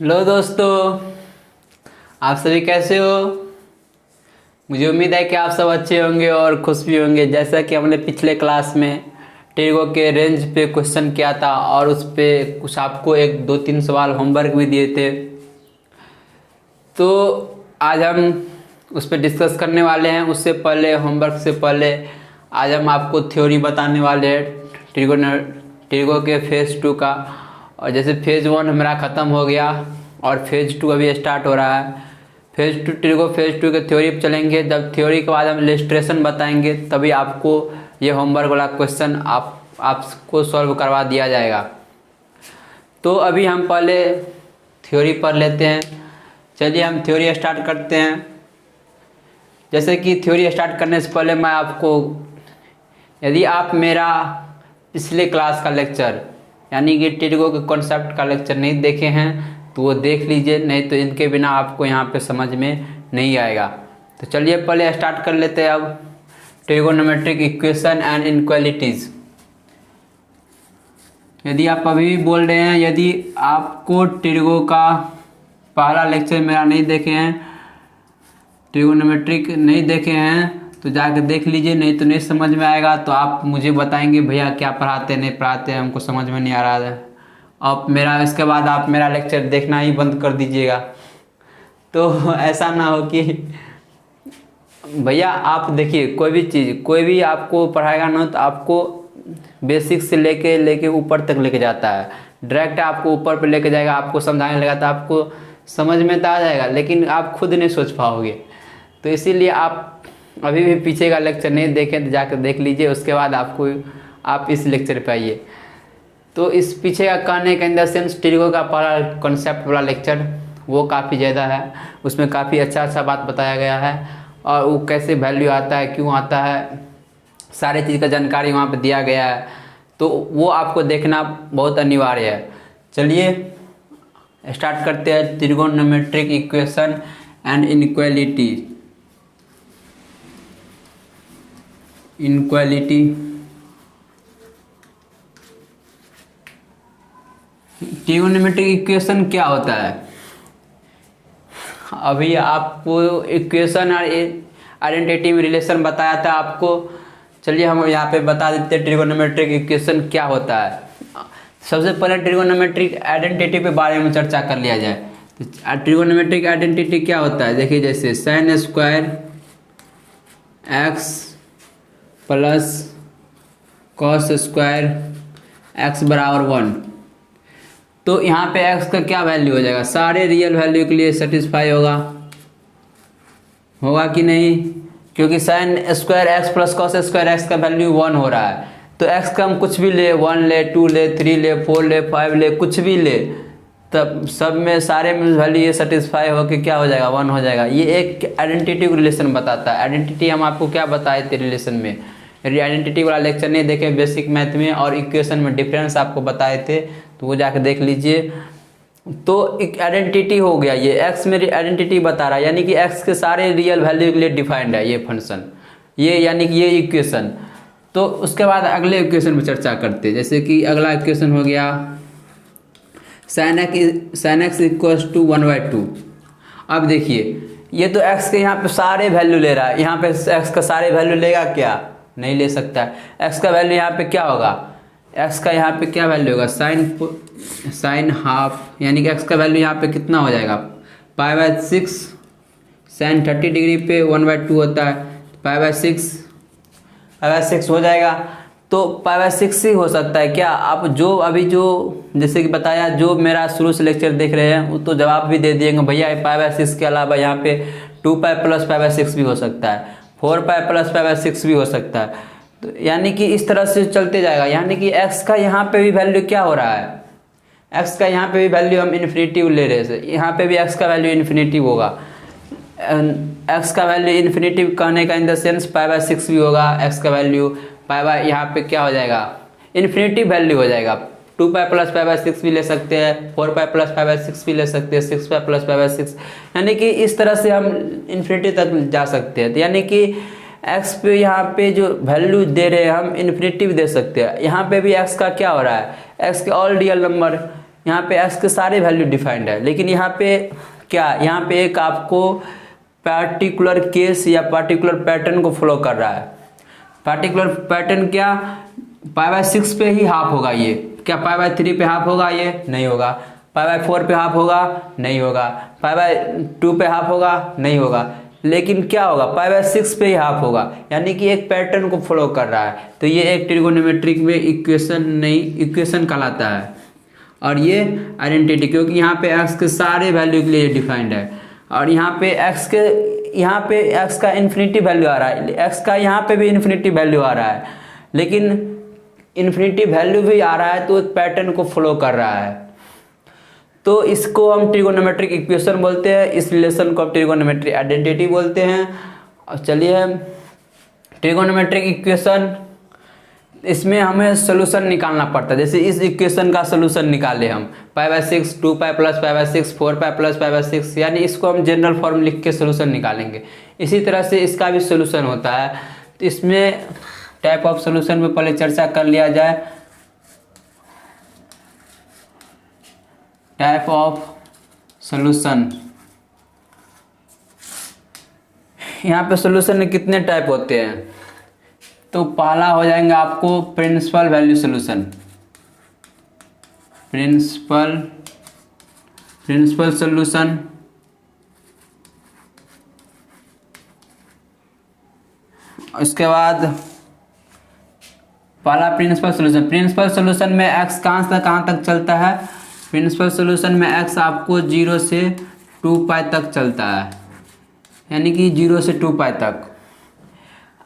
Hello दोस्तों, आप सभी कैसे हो। मुझे उम्मीद है कि आप सब अच्छे होंगे और खुश भी होंगे। जैसा कि हमने पिछले क्लास में टेगो के रेंज पे क्वेश्चन किया था और उस पे कुछ आपको एक दो तीन सवाल होमवर्क भी दिए थे, तो आज हम उस पर डिस्कस करने वाले हैं। उससे पहले, होमवर्क से पहले, आज हम आपको थ्योरी बताने वाले हैं टेगो के फेज़ 2 का। और जैसे फेज़ 1 हमारा ख़त्म हो गया और फेज़ 2 अभी स्टार्ट हो रहा है। फेज़ 2 के थ्योरी पे चलेंगे। जब थ्योरी के बाद हम इलस्ट्रेशन बताएंगे तभी आपको ये होमवर्क वाला क्वेश्चन आपको सॉल्व करवा दिया जाएगा। तो अभी हम पहले थ्योरी पढ़ लेते हैं। चलिए हम थ्योरी स्टार्ट करते हैं। जैसे कि थ्योरी स्टार्ट करने से पहले मैं आपको, यदि आप मेरा पिछले क्लास का लेक्चर यानी कि टेगो के कॉन्सेप्ट का लेक्चर नहीं देखे हैं तो वो देख लीजिए, नहीं तो इनके बिना आपको यहाँ पे समझ में नहीं आएगा। तो चलिए पहले स्टार्ट कर लेते हैं। अब ट्रिगोनोमेट्रिक इक्वेशन एंड इनक्वालिटीज़। यदि आप अभी भी बोल रहे हैं, यदि आपको टेगो का पहला लेक्चर मेरा नहीं देखे हैं, ट्रिगोनोमेट्रिक नहीं देखे हैं, तो जाकर देख लीजिए, नहीं तो नहीं समझ में आएगा। तो आप मुझे बताएंगे भैया क्या पढ़ाते नहीं पढ़ाते, हमको समझ में नहीं आ रहा है। अब मेरा इसके बाद आप मेरा लेक्चर देखना ही बंद कर दीजिएगा। तो ऐसा ना हो कि भैया आप देखिए, कोई भी चीज़ कोई भी आपको पढ़ाएगा ना तो आपको बेसिक से लेके ऊपर तक लेके जाता है। डायरेक्ट आपको ऊपर पे लेके जाएगा, आपको समझाने लगा तो आपको समझ में तो आ जाएगा, लेकिन आप खुद नहीं सोच पाओगे। तो इसीलिए आप अभी भी पीछे का लेक्चर नहीं देखें तो जाकर देख लीजिए, उसके बाद आप इस लेक्चर पे आइए। तो इस पीछे का कहने का इन द सेंस टेगो का पहला कॉन्सेप्ट वाला लेक्चर वो काफ़ी ज़्यादा है, उसमें काफ़ी अच्छा बात बताया गया है और वो कैसे वैल्यू आता है, क्यों आता है, सारे चीज़ का जानकारी वहाँ पे दिया गया है। तो वो आपको देखना बहुत अनिवार्य है। चलिए स्टार्ट करते हैं। Trigonometric equation and inequality. Trigonometric equation क्या होता है? अभी आपको इक्वेशन और आइडेंटिटी में रिलेशन बताया था आपको। चलिए हम यहाँ पे बता देते हैं ट्रिगोनोमेट्रिक इक्वेशन क्या होता है। सबसे पहले ट्रिगोनोमेट्रिक आइडेंटिटी पे बारे में चर्चा कर लिया जाए। तो ट्रिगोनोमेट्रिक आइडेंटिटी क्या होता है? देखिए, जैसे sign square x plus cos square x बराबर 1। तो यहाँ पे x का क्या वैल्यू हो जाएगा? सारे रियल वैल्यू के लिए सेटिस्फाई होगा कि नहीं? क्योंकि sign square x plus cos square x का वैल्यू 1 हो रहा है। तो x का हम कुछ भी ले, 1 ले, 2 ले, 3 ले, 4 ले, 5 ले, कुछ भी ले, तब सब में सारे में वैल्यू ये सेटिस्फाई हो कि क्या हो जाएगा? 1 हो जाएगा। ये एक आइडेंटिटी रिलेशन बताता है। आइडेंटिटी हम आपको क्या बताए थे रिलेशन में? यदि आइडेंटिटी वाला लेक्चर नहीं देखे बेसिक मैथ में और इक्वेशन में डिफरेंस आपको बताए थे तो वो जाकर देख लीजिए। तो एक आइडेंटिटी हो गया, ये एक्स मेरी आइडेंटिटी बता रहा है, यानी कि एक्स के सारे रियल वैल्यू के लिए डिफाइंड है ये फंक्शन, ये यानी कि ये इक्वेशन। तो उसके बाद अगले इक्वेशन में चर्चा करते हैं। जैसे कि अगला इक्वेशन हो गया साइन एक्स इक्वल्स टू 1/2। अब देखिए, ये तो एक्स के यहाँ पे सारे वैल्यू ले रहा है। यहाँ पे एक्स का सारे वैल्यू लेगा क्या? नहीं ले सकता है। एक्स का वैल्यू यहाँ पे क्या होगा? एक्स का यहाँ पे क्या वैल्यू होगा? साइन हाफ, यानी कि एक्स का वैल्यू यहाँ पे कितना हो जाएगा? π/6। साइन 30 डिग्री पे 1/2 होता है, π/6 हो जाएगा। तो π/6 ही हो सकता है क्या? आप जो जैसे कि बताया, जो मेरा शुरू से लेक्चर देख रहे हैं वो तो जवाब भी दे दिएंगे भैया π/6 के अलावा यहाँ पे 2π + π/6 भी हो सकता है, 4π + π/6 भी हो सकता है। तो यानी कि इस तरह से चलते जाएगा। यानी कि x का यहाँ पे भी वैल्यू क्या हो रहा है? x का यहाँ पे भी वैल्यू हम इन्फिनिटिव ले रहे हैं। यहाँ पे भी x का वैल्यू इन्फिनिटिव होगा। x का वैल्यू इन्फिनिटिव कहने का इन द सेंस π/6 भी होगा। x का वैल्यू यहाँ पे क्या हो जाएगा? इन्फिनिटिव वैल्यू हो जाएगा। 2π + π/6 भी ले सकते हैं, 4π + π/6 भी ले सकते हैं, 6π + π/6, यानी कि इस तरह से हम इन्फिनिटी तक जा सकते हैं। तो यानी कि एक्स पे यहाँ पे जो वैल्यू दे रहे हैं हम इन्फिनिटी भी दे सकते हैं। यहाँ पे भी एक्स का क्या हो रहा है? एक्स के ऑल रियल नंबर, यहाँ पे एक्स के सारे वैल्यू डिफाइंड है, लेकिन यहाँ पे क्या, यहाँ पे एक आपको पार्टिकुलर केस या पार्टिकुलर पैटर्न को फॉलो कर रहा है। पार्टिकुलर पैटर्न क्या, π/6 पे ही हाफ होगा ये, क्या π/3 पे हाफ होगा ये, नहीं होगा। π/4 पे हाफ होगा, नहीं होगा। π/2 पे हाफ होगा, नहीं होगा। लेकिन क्या होगा, π/6 पे ही हाफ होगा, यानी कि एक पैटर्न को फॉलो कर रहा है। तो ये एक ट्रिगोनोमेट्रिक में इक्वेशन नहीं, इक्वेशन कहलाता है। और ये आइडेंटिटी, क्योंकि यहाँ पे एक्स के सारे वैल्यू के लिए डिफाइंड है, और यहाँ पे एक्स का इन्फिनिटी वैल्यू आ रहा है, एक्स का यहाँ पे भी इन्फिनिटी वैल्यू आ रहा है, लेकिन इन्फिनिटी वैल्यू भी आ रहा है तो एक पैटर्न को फॉलो कर रहा है। तो इसको हम ट्रिगोनोमेट्रिक इक्वेशन बोलते हैं, इस रिलेशन को हम ट्रिगोनोमेट्रिक आइडेंटिटी बोलते हैं। और चलिए ट्रिगोनोमेट्रिक इक्वेशन, इसमें हमें सोल्यूशन निकालना पड़ता है। जैसे इस इक्वेशन का सोल्यूशन निकाले हम, π/6, 2π + π/6, 4π + π/6, यानी इसको हम जनरल फॉर्म लिख के सोल्यूशन निकालेंगे। इसी तरह से इसका भी सोल्यूशन होता है। तो इसमें टाइप ऑफ सोल्यूशन में पहले चर्चा कर लिया जाए। टाइप ऑफ सोल्यूशन, यहाँ पे सोल्यूशन में कितने टाइप होते हैं, तो पहला हो जाएंगे आपको principal value solution. Principal solution, उसके बाद पहला प्रिंसिपल सोल्यूशन में एक्स कहाँ तक चलता है, प्रिंसिपल सोल्यूशन में एक्स आपको 0 से 2π तक चलता है, यानी कि 0 से 2π तक।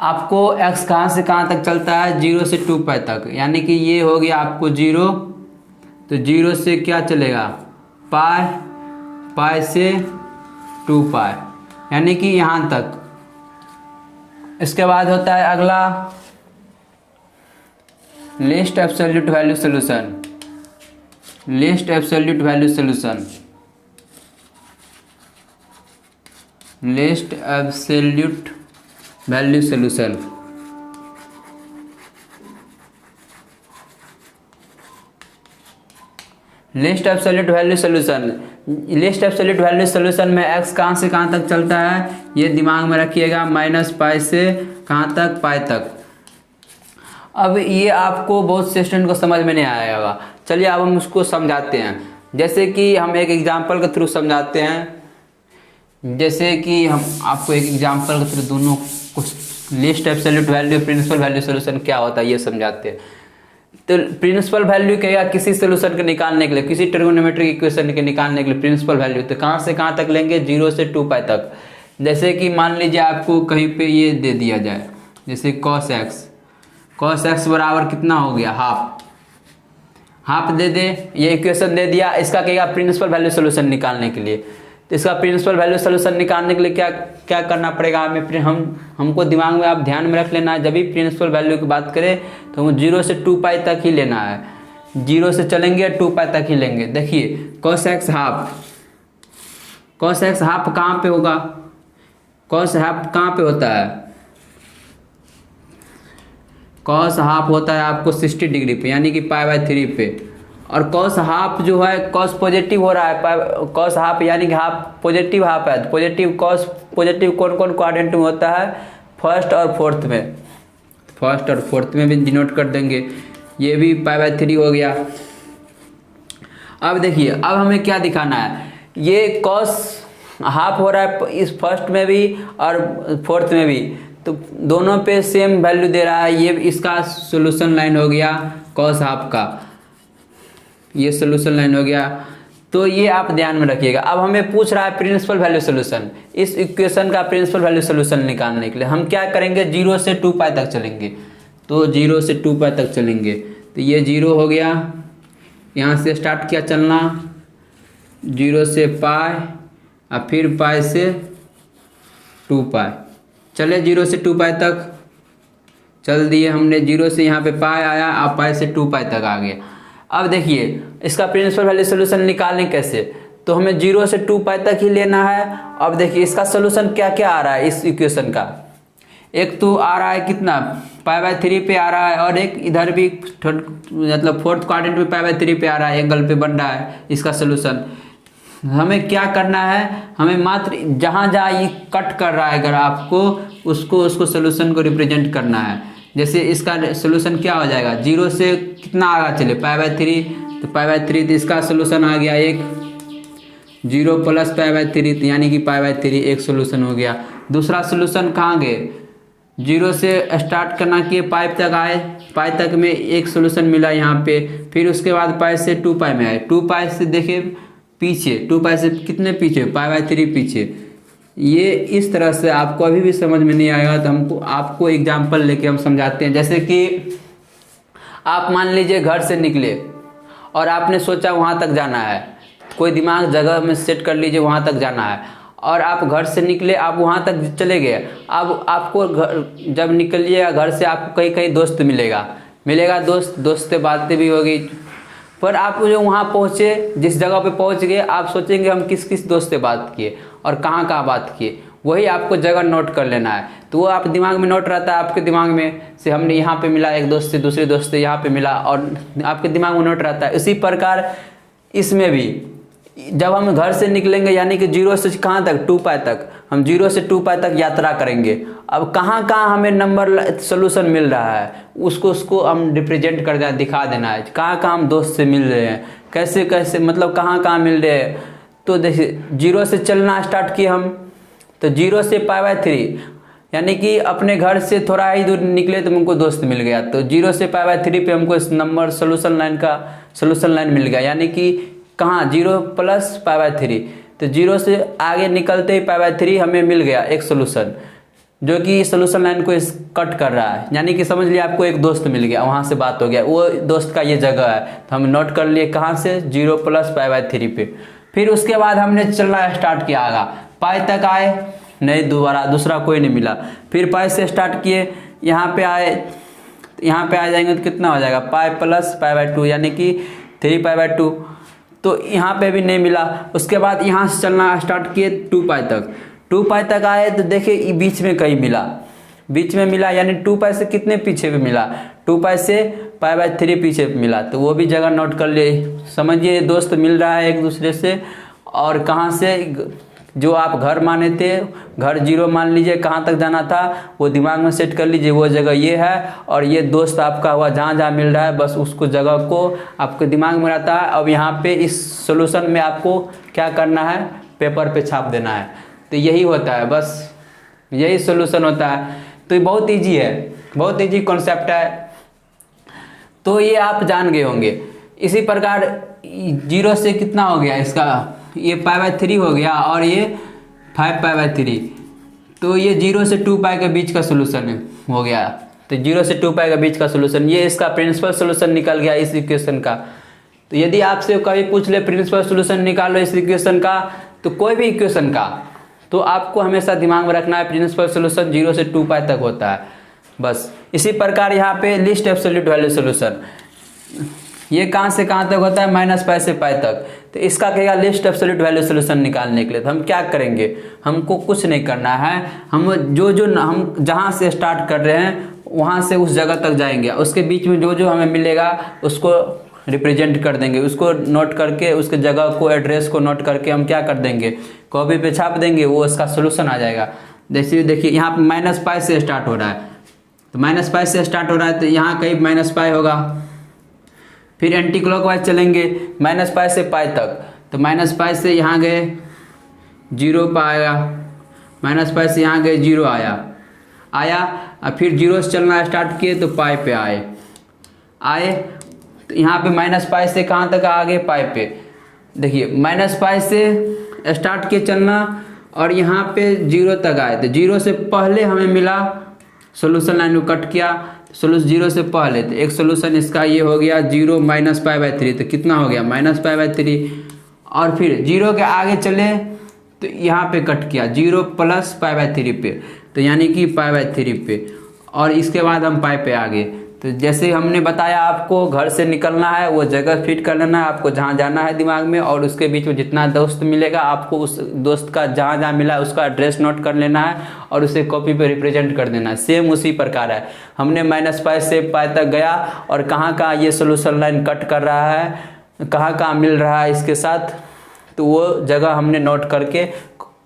आपको x कहाँ से कहाँ तक चलता है, 0 से 2π तक, यानी कि ये हो गया आपको 0, तो 0 से क्या चलेगा, π से 2π, यानी कि यहाँ तक। इसके बाद होता है अगला least absolute value solution. Least absolute value solution least absolute value solution list absolute value solution list absolute value solution में x कहाँ से कहाँ तक चलता है, ये दिमाग में रखिएगा, -π से कहाँ तक, π तक। अब ये आपको बहुत से स्टूडेंट को समझ में नहीं आया होगा। चलिए अब हम उसको समझाते हैं। जैसे कि हम एक एग्जांपल के थ्रू समझाते हैं। जैसे कि हम आपको एक एग्जांपल के थ्रू दोनों कुछ least absolute value, principal value solution क्या होता है ये समझाते हैं। तो प्रिंसिपल वैल्यू क्या, किसी सोल्यूशन के निकालने के लिए, किसी ट्रिगोनोमेट्रिक इक्वेशन के निकालने के लिए प्रिंसिपल वैल्यू तो कहाँ से कहाँ तक लेंगे, 0 से 2π तक। जैसे कि मान लीजिए आपको कहीं पे ये दे दिया जाए, जैसे cos x बराबर कितना हो गया, हाफ दे दे, ये इक्वेशन दे दिया। इसका कहेगा प्रिंसिपल वैल्यू सोल्यूशन निकालने के लिए। तो इसका प्रिंसिपल वैल्यू सोल्यूशन निकालने के लिए क्या करना पड़ेगा हमें, हमको दिमाग में आप ध्यान में रख लेना है। जब भी प्रिंसिपल वैल्यू की बात करें तो हम 0 से 2π तक ही लेना है, 0 से चलेंगे 2π तक ही लेंगे। देखिए cos x हाफ कहाँ पे होगा, cos हाफ कहाँ पे होता है, cos हाफ होता है आपको 60 डिग्री पे, यानी कि π/3 पे। और cos हाफ जो है, cos पॉजिटिव हो रहा है, cos हाफ यानी कि हाफ पॉजिटिव हाफ है। पॉजिटिव cos पॉजिटिव कौन कौन क्वाड्रेंट में होता है, फर्स्ट और फोर्थ में भी डिनोट कर देंगे। ये भी π/3 हो गया। अब देखिए, अब हमें क्या दिखाना है, ये cos हाफ हो रहा है इस फर्स्ट में भी और फोर्थ में भी, तो दोनों पे सेम वैल्यू दे रहा है। ये इसका सोल्यूशन लाइन हो गया cos हाफ का, ये सोल्यूशन लाइन हो गया। तो ये आप ध्यान में रखिएगा। अब हमें पूछ रहा है प्रिंसिपल वैल्यू सोल्यूशन, इस इक्वेशन का प्रिंसिपल वैल्यू सोल्यूशन निकालने के लिए हम क्या करेंगे, 0 से 2π तक चलेंगे। तो 0 से 2π तक चलेंगे, तो ये 0 हो गया, यहाँ से स्टार्ट किया चलना, 0 से π और फिर π से 2π, चले 0 से 2π तक चल दिए हमने। 0 से यहाँ पे π आया, अब π से 2π तक आ गया। अब देखिए इसका प्रिंसिपल वैल्यू सोल्यूशन निकालें कैसे, तो हमें 0 से 2π तक ही लेना है। अब देखिए इसका सोल्यूशन क्या क्या आ रहा है इस इक्वेशन का। एक तो आ रहा है कितना, π/3 पे आ रहा है, और एक इधर भी मतलब फोर्थ क्वाड्रेंट में π/3 पे आ रहा है, एंगल पे बन रहा है इसका सोल्यूशन। हमें क्या करना है, हमें मात्र जहाँ जहाँ ये कट कर रहा है अगर आपको उसको सोल्यूशन को रिप्रेजेंट करना है। जैसे इसका सोल्यूशन क्या हो जाएगा, 0 से कितना आगे चले π/3, तो π/3 तो इसका सोल्यूशन आ गया एक, 0 + π/3 तो यानी कि π/3 एक सोल्यूशन हो गया। दूसरा सोल्यूशन कहाँ गए, 0 से स्टार्ट करना कि पाइप तक आए, पाई तक में एक सोल्यूशन मिला यहाँ पे, फिर उसके बाद पाई से 2π में आए, 2π से देखिए पीछे, 2π से कितने पीछे, π/3 पीछे। ये इस तरह से आपको अभी भी समझ में नहीं आएगा तो आपको एग्जाम्पल लेके हम समझाते हैं। जैसे कि आप मान लीजिए घर से निकले और आपने सोचा वहाँ तक जाना है, कोई दिमाग जगह में सेट कर लीजिए वहाँ तक जाना है, और आप घर से निकले, आप वहाँ तक चले गए। अब आपको जब निकलिएगा घर से आपको कहीं कहीं दोस्त मिलेगा दोस्त से बातें भी होगी, पर आप जो वहाँ पहुँचे, जिस जगह पे पहुँच गए, आप सोचेंगे हम किस किस दोस्त से बात किए और कहाँ कहाँ बात किए, वही आपको जगह नोट कर लेना है। तो वो आप दिमाग में नोट रहता है, आपके दिमाग में से हमने यहाँ पे मिला एक दोस्त से, दूसरे दोस्त से यहाँ पे मिला, और आपके दिमाग में नोट रहता है। इसी प्रकार इसमें भी जब हम घर से निकलेंगे यानी कि 0 से कहाँ तक, 2π तक, हम 0 से 2π तक यात्रा करेंगे। अब कहाँ कहाँ हमें नंबर सोल्यूशन मिल रहा है उसको हम रिप्रेजेंट कर देना, दिखा देना है, कहाँ कहाँ हम दोस्त से मिल रहे हैं, कैसे कैसे मतलब कहाँ कहाँ मिल रहे हैं। तो देखिए 0 से चलना स्टार्ट किए हम, तो 0 से π/3 यानी कि अपने घर से थोड़ा ही दूर निकले तो हमको दोस्त मिल गया, तो 0 से π/3 पे हमको इस नंबर सोल्यूशन लाइन का सोल्यूशन लाइन मिल गया, यानी कि कहाँ 0 + π/3, तो 0 से आगे निकलते ही π/3 हमें मिल गया एक सोल्यूशन, जो कि सोल्यूशन लाइन को कट कर रहा है। यानी कि समझ लिया आपको एक दोस्त मिल गया, वहाँ से बात हो गया, वो दोस्त का ये जगह है, तो हम नोट कर लिए कहाँ से, 0 + π/3 पे। फिर उसके बाद हमने चलना स्टार्ट किया, आगा पाई तक आए, नहीं दोबारा दूसरा कोई नहीं मिला, फिर पाई से स्टार्ट किए, यहाँ पे आए, यहाँ पे आ जाएंगे तो कितना हो जाएगा, पाई + π/2 यानी कि 3π/2, तो यहाँ पे भी नहीं मिला। उसके बाद यहाँ से चलना स्टार्ट किए 2π तक, 2π तक आए तो देखिए बीच में कहीं मिला, बीच में मिला, यानी 2π से कितने पीछे पे मिला, 2π से π/3 पीछे मिला, तो वो भी जगह नोट कर लिए। समझिए दोस्त मिल रहा है एक दूसरे से, और कहाँ से, जो आप घर माने थे, घर 0 मान लीजिए, कहाँ तक जाना था वो दिमाग में सेट कर लीजिए, वो जगह ये है, और ये दोस्त आपका हुआ जहाँ जहाँ मिल रहा है, बस उसको जगह को आपके दिमाग में रहता है। अब यहाँ पे इस सोल्यूशन में आपको क्या करना है, पेपर पे छाप देना है, तो यही होता है, बस यही सोल्यूशन होता है। तो ये बहुत ईजी है, बहुत ईजी कॉन्सेप्ट है, तो ये आप जान गए होंगे। इसी प्रकार 0 से कितना हो गया इसका, ये π/3 हो गया, और ये 5π/3, तो ये 0 से 2π के बीच का सोल्यूशन हो गया। तो 0 से 2π के बीच का सोल्यूशन, ये इसका प्रिंसिपल सोल्यूशन निकल गया इस इक्वेशन का। तो यदि आपसे कभी पूछ ले प्रिंसिपल सोल्यूशन निकालो इस इक्वेशन का, तो कोई भी इक्वेशन का, तो आपको हमेशा दिमाग में रखना है प्रिंसिपल सोल्यूशन 0 से 2π तक होता है, बस। इसी प्रकार यहाँ पे लिस्ट एब्सोल्यूट वैल्यू सोल्यूशन, ये कहाँ से कहाँ तक होता है, -π से π तक। तो इसका कहेगा लिस्ट एब्सोल्यूट वैल्यू सोल्यूशन निकालने के लिए, तो हम क्या करेंगे, हमको कुछ नहीं करना है, हम हम जहाँ से स्टार्ट कर रहे हैं वहाँ से उस जगह तक जाएंगे, उसके बीच में जो हमें मिलेगा उसको रिप्रेजेंट कर देंगे, उसको नोट करके, उसके जगह को, एड्रेस को नोट करके हम क्या कर देंगे, कॉपी पे छाप देंगे, वो उसका सोल्यूशन आ जाएगा। जैसे देखिए यहाँ पे -π से स्टार्ट हो रहा है, तो -π से स्टार्ट हो रहा है, तो यहाँ कहीं -π होगा, फिर एंटी क्लॉकवाइज चलेंगे -π से π तक, तो -π से यहाँ गए 0 पर आएगा, -π से यहाँ गए 0 आया, और फिर 0 से चलना स्टार्ट किए तो π पे आए, तो यहाँ पे -π से कहाँ तक आगे, π पे। देखिए -π से स्टार्ट किए चलना, और यहाँ पे 0 तक आए, तो 0 से पहले हमें मिला, सोल्यूशन लाइन को कट किया, सोल्यूशन 0 से पहले, तो एक सोल्यूशन इसका ये हो गया 0 - π/3, तो कितना हो गया -π/3, और फिर 0 के आगे चले तो यहाँ पे कट किया 0 + π/3 पे, तो यानी कि π/3 पे, और इसके बाद हम π पे आ गए, तो जैसे हमने बताया आपको घर से निकलना है, वो जगह फिट कर लेना है आपको जहाँ जाना है दिमाग में, और उसके बीच में जितना दोस्त मिलेगा आपको उस दोस्त का जहाँ जहाँ मिला उसका एड्रेस नोट कर लेना है और उसे कॉपी पे रिप्रेजेंट कर देना है। सेम उसी प्रकार है, हमने -π से π तक गया और कहाँ कहाँ ये सोल्यूशन लाइन कट कर रहा है, कहाँ कहाँ मिल रहा है इसके साथ, तो वो जगह हमने नोट करके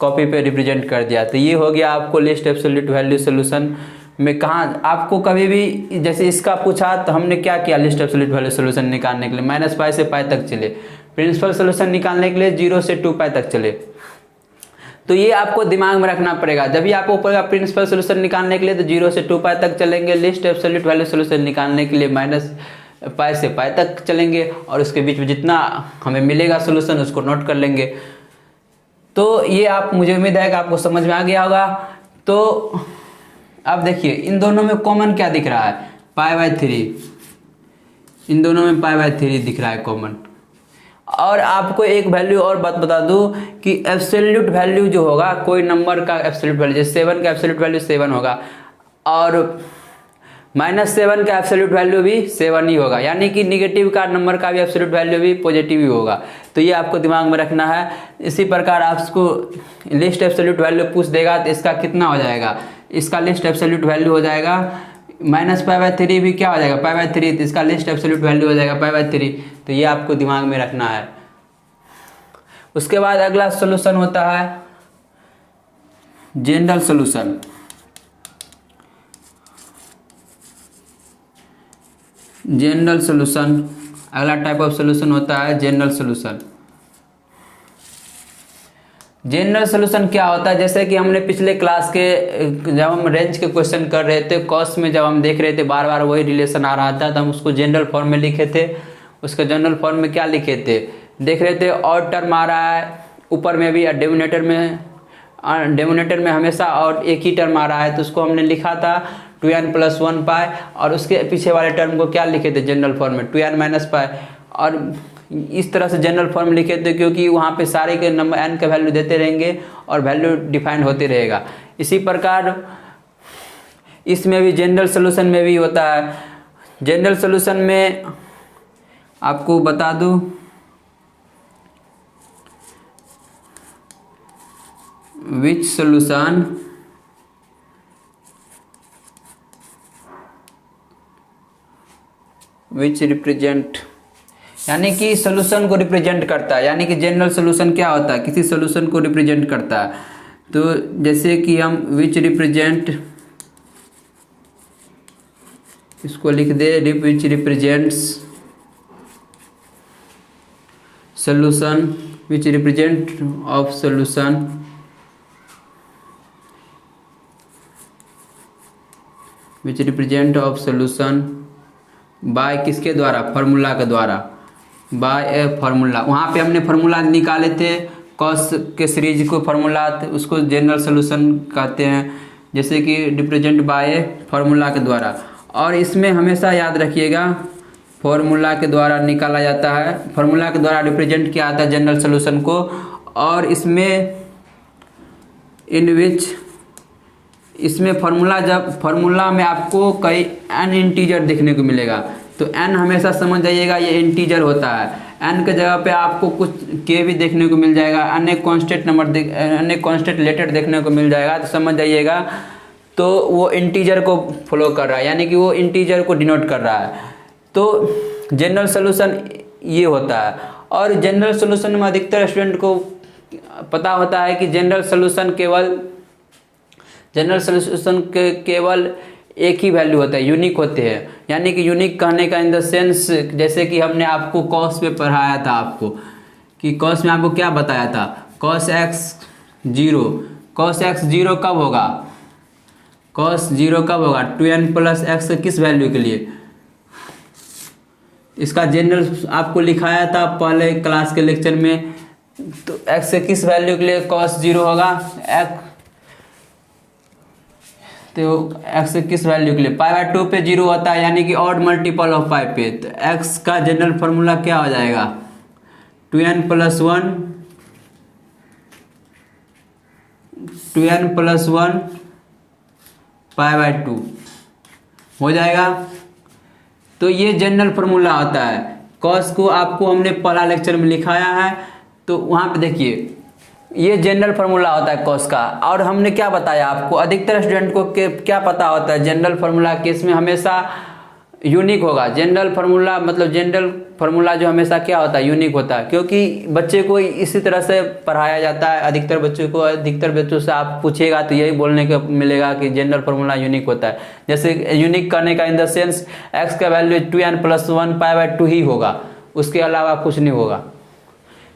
कॉपी पे रिप्रेजेंट कर दिया। तो ये हो गया आपको लिस्ट एब्सोल्यूट वैल्यू सोल्यूशन में। कहाँ आपको कभी भी जैसे इसका पूछा तो हमने क्या किया, लिस्ट एब्सोल्यूट वैल्यू सोल्यूशन निकालने के लिए -π से π तक चले, प्रिंसिपल सोल्यूशन निकालने के लिए 0 से 2π तक चले। तो ये आपको दिमाग में रखना पड़ेगा, जब भी आपको पड़ेगा प्रिंसिपल सोल्यूशन निकालने के लिए तो 0 से 2π तक चलेंगे, लिस्ट एब्सोल्यूट वैल्यू सोल्यूशन निकालने के लिए -π से π तक चलेंगे और उसके बीच में जितना हमें मिलेगा सोल्यूशन उसको नोट कर लेंगे। तो ये आप, मुझे उम्मीद है कि आपको समझ में आ गया होगा। तो अब देखिए इन दोनों में कॉमन क्या दिख रहा है, π/3, इन दोनों में π/3 दिख रहा है कॉमन। और आपको एक वैल्यू और बात बता दूं कि एब्सोल्यूट वैल्यू जो होगा, कोई नंबर का एब्सोल्यूट वैल्यू, जैसे 7 का एब्सोल्यूट वैल्यू 7 होगा और -7 का एब्सोल्यूट वैल्यू भी 7 ही होगा, यानी कि निगेटिव का नंबर का भी एब्सोल्यूट वैल्यू भी पॉजिटिव ही होगा। तो ये आपको दिमाग में रखना है। इसी प्रकार आपको लिस्ट एब्सोल्यूट वैल्यू पूछ देगा तो इसका कितना हो जाएगा, इसका लिस्ट एब्सोल्यूट वैल्यू हो जाएगा -π/3 भी क्या हो जाएगा, π/3, तो इसका लिस्ट एब्सोल्यूट वैल्यू हो जाएगा π/3। तो ये आपको दिमाग में रखना है। उसके बाद अगला सॉल्यूशन होता है जनरल सॉल्यूशन। जनरल सॉल्यूशन, अगला टाइप ऑफ सॉल्यूशन होता है जनरल सॉल्यूशन। जनरल सॉल्यूशन क्या होता है, जैसे कि हमने पिछले क्लास के जब हम रेंज के क्वेश्चन कर रहे थे, कॉस्ट में जब हम देख रहे थे बार बार वही रिलेशन आ रहा था तो हम उसको जनरल फॉर्म में लिखे थे। उसके जनरल फॉर्म में क्या लिखे थे, देख रहे थे और टर्म आ रहा है ऊपर में भी, डिनोमिनेटर में हमेशा और एक ही टर्म आ रहा है, तो उसको हमने लिखा था 2n + 1π, और उसके पीछे वाले टर्म को क्या लिखे थे जनरल फॉर्म में 2n - π। और इस तरह से जनरल फॉर्म लिखे थे क्योंकि वहाँ पे सारे के नंबर n का वैल्यू देते रहेंगे और वैल्यू डिफाइंड होते रहेगा। इसी प्रकार इसमें भी जनरल सॉल्यूशन में भी होता है। जनरल सॉल्यूशन में आपको बता दूं, which solution which represent, यानी कि सॉल्यूशन को रिप्रेजेंट करता है, यानी कि जनरल सॉल्यूशन क्या होता है, किसी सॉल्यूशन को रिप्रेजेंट करता है। तो जैसे कि हम विच रिप्रेजेंट, इसको लिख दे which represents solution, which represent of solution, which represent of solution by किसके द्वारा, फार्मूला के द्वारा, बाय ए फार्मूला। वहाँ पे हमने फार्मूला निकाले थे कॉस के सीरीज को, फार्मूला उसको जनरल सॉल्यूशन कहते हैं, जैसे कि रिप्रेजेंट बाय ए फार्मूला के द्वारा। और इसमें हमेशा याद रखिएगा फार्मूला के द्वारा निकाला जाता है, फार्मूला के द्वारा रिप्रेजेंट किया जाता है जनरल सॉल्यूशन को। और इसमें इन विच, इसमें फार्मूला में आपको कई n इंटीजर देखने को मिलेगा। तो n हमेशा समझ जाइएगा ये इंटीजर होता है, n के जगह पे आपको कुछ k भी देखने को मिल जाएगा, अन्य कांस्टेंट नंबर, अन्य कांस्टेंट लेटर देखने को मिल जाएगा, तो समझ जाइएगा तो वो इंटीजर को फॉलो कर रहा है, यानी कि वो इंटीजर को डिनोट कर रहा है। तो जनरल सॉल्यूशन ये होता है। और जनरल सॉल्यूशन में अधिकतर स्टूडेंट को पता होता है कि जनरल सॉल्यूशन के केवल एक ही वैल्यू होता है, यूनिक होते हैं। यानी कि यूनिक कहने का इन द सेंस, जैसे कि हमने आपको कॉस में पढ़ाया था आपको कि कॉस में आपको क्या बताया था, cos x 0, cos x 0 कब होगा, cos 0 कब होगा 2n + x किस वैल्यू के लिए। इसका जनरल आपको लिखाया था पहले क्लास के लेक्चर में। तो x से किस वैल्यू के लिए cos 0 होगा, x, तो x से किस वैल्यू के लिए π/2 पे 0 होता है, यानी कि ऑड मल्टीपल ऑफ पाई पे। तो x का जनरल फार्मूला क्या हो जाएगा 2n + 1, 2n + 1 π/2 हो जाएगा। तो ये जनरल फार्मूला होता है। कॉस को आपको हमने पहला लेक्चर में लिखाया है, तो वहाँ पे देखिए ये जनरल फार्मूला होता है कॉस का। और हमने क्या बताया आपको, अधिकतर स्टूडेंट को क्या पता होता है, जनरल फार्मूला केस में हमेशा यूनिक होगा। जनरल फार्मूला मतलब जनरल फार्मूला जो हमेशा क्या होता है, यूनिक होता है, क्योंकि बच्चे को इसी तरह से पढ़ाया जाता है। अधिकतर बच्चों से आप पूछेगा तो यही बोलने को मिलेगा कि जनरल फार्मूला यूनिक होता है। जैसे यूनिक करने का इन द सेंस एक्स का वैल्यू 2n+1π/2 ही होगा, उसके अलावा कुछ नहीं होगा,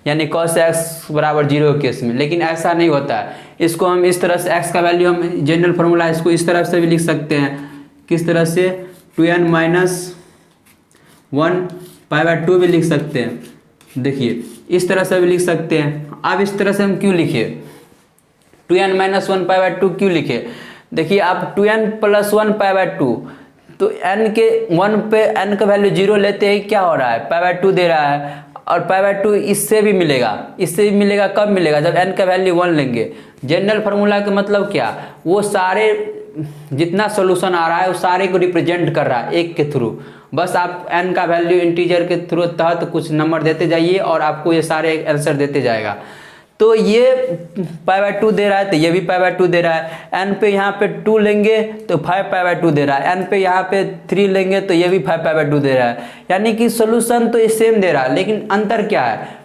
यानी cos x बराबर 0 केस में। लेकिन ऐसा नहीं होता है, इसको हम इस तरह से x का वैल्यू हम जनरल फार्मूला इसको इस तरह से भी लिख सकते हैं। किस तरह से, 2n-1π/2 भी लिख सकते हैं। देखिए इस तरह से भी लिख सकते हैं। अब इस तरह से हम क्यों लिखे, 2n-1π/2 क्यों लिखे? देखिए आप 2n+1π/2, तो n के 1 पे n का वैल्यू 0 लेते ही क्या हो रहा है, π/2 दे रहा है। और π/2 इससे भी मिलेगा, कब मिलेगा, जब n का वैल्यू 1 लेंगे। जनरल फार्मूला का मतलब क्या, वो सारे जितना सॉल्यूशन आ रहा है वो सारे को रिप्रेजेंट कर रहा है एक के थ्रू। बस आप n का वैल्यू इंटीजर के थ्रू तहत कुछ नंबर देते जाइए और आपको ये सारे आंसर देते जाएगा। तो ये π/2 दे रहा है, तो ये भी π/2 दे रहा है। n पे यहाँ पे 2 लेंगे तो 5π/2 दे रहा है, n पे यहाँ पे 3 लेंगे तो ये भी 5π/2 दे रहा है। यानी कि सोल्यूशन तो ये सेम दे रहा है, लेकिन अंतर क्या है,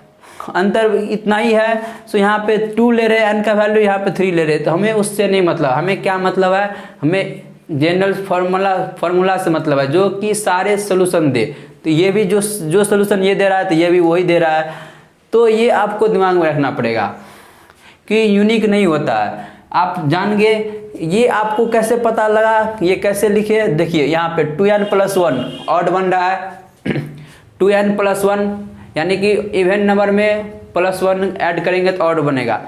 अंतर इतना ही है। सो यहाँ पे 2 ले रहे हैं n का वैल्यू, यहाँ पे 3 ले रहे हैं, तो हमें उससे नहीं मतलब। हमें क्या मतलब है, हमें जनरल फार्मूला से मतलब है जो कि सारे सोल्यूशन दे। तो ये भी जो सोल्यूशन ये दे रहा है तो ये भी वही दे रहा है। तो ये आपको दिमाग में रखना पड़ेगा कि यूनिक नहीं होता है। आप जान गए, ये आपको कैसे पता लगा, ये कैसे लिखे। देखिए यहाँ पे 2n+1 ऑड बन रहा है 2n+1 यानी कि इवन नंबर में +1 ऐड करेंगे तो ऑड बनेगा,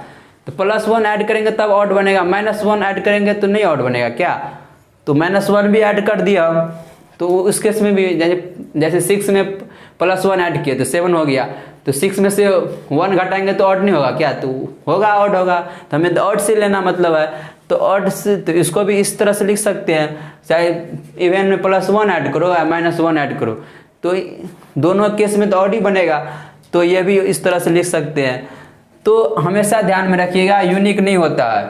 तो +1 ऐड करेंगे तब ऑड बनेगा। -1 ऐड करेंगे तो नहीं ऑड बनेगा क्या, तो -1 भी ऐड कर दिया हम। तो उस केस में भी जैसे 6 में +1 ऐड किए तो 7 हो गया, तो 6 में से 1 घटाएंगे तो ऑड नहीं होगा क्या, तो होगा, ऑड होगा। तो हमें तो ऑड से लेना मतलब है, तो ऑड से, तो इसको भी इस तरह से लिख सकते हैं, चाहे इवन में +1 ऐड करो या -1 ऐड करो, तो दोनों केस में तो ऑड ही बनेगा। तो ये भी इस तरह से लिख सकते हैं। तो हमेशा ध्यान में रखिएगा, यूनिक नहीं होता है,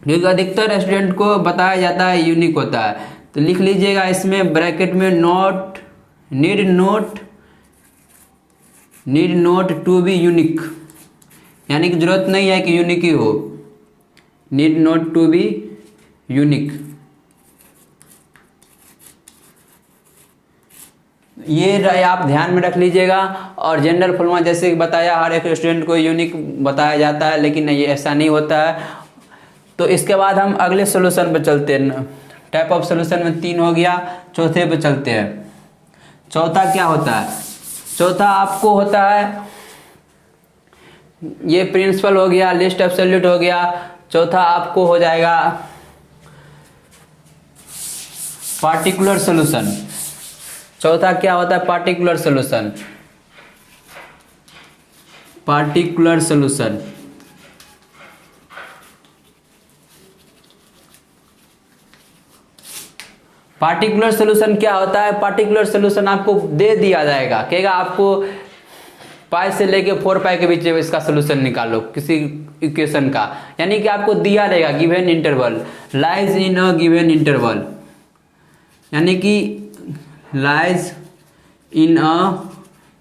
क्योंकि अधिकतर स्टूडेंट को बताया जाता है यूनिक होता है। तो लिख लीजिएगा इसमें ब्रैकेट में need not to be unique, यानी कि जरूरत नहीं है कि यूनिक ही हो, need not to be unique. ये आप ध्यान में रख लीजिएगा। और जनरल फार्मूला जैसे कि बताया, हर एक स्टूडेंट को यूनिक बताया जाता है, लेकिन ये ऐसा नहीं होता है। तो इसके बाद हम अगले सोल्यूशन पे चलते हैं। टाइप ऑफ सोल्यूशन में 3 हो गया, चौथे पे चलते हैं। चौथा क्या होता है, चौथा आपको होता है, ये प्रिंसिपल हो गया, लिस्ट एब्सोल्यूट हो गया। चौथा आपको हो जाएगा पार्टिकुलर सॉल्यूशन। चौथा क्या होता है, particular solution. Particular solution particular solution क्या होता है, पार्टिकुलर सॉल्यूशन आपको दे दिया जाएगा, कहेगा आपको पाई से लेके 4π के बीच में इसका सॉल्यूशन निकालो किसी इक्वेशन का, यानी कि आपको दिया रहेगा given interval lies in a given interval, यानी कि lies in a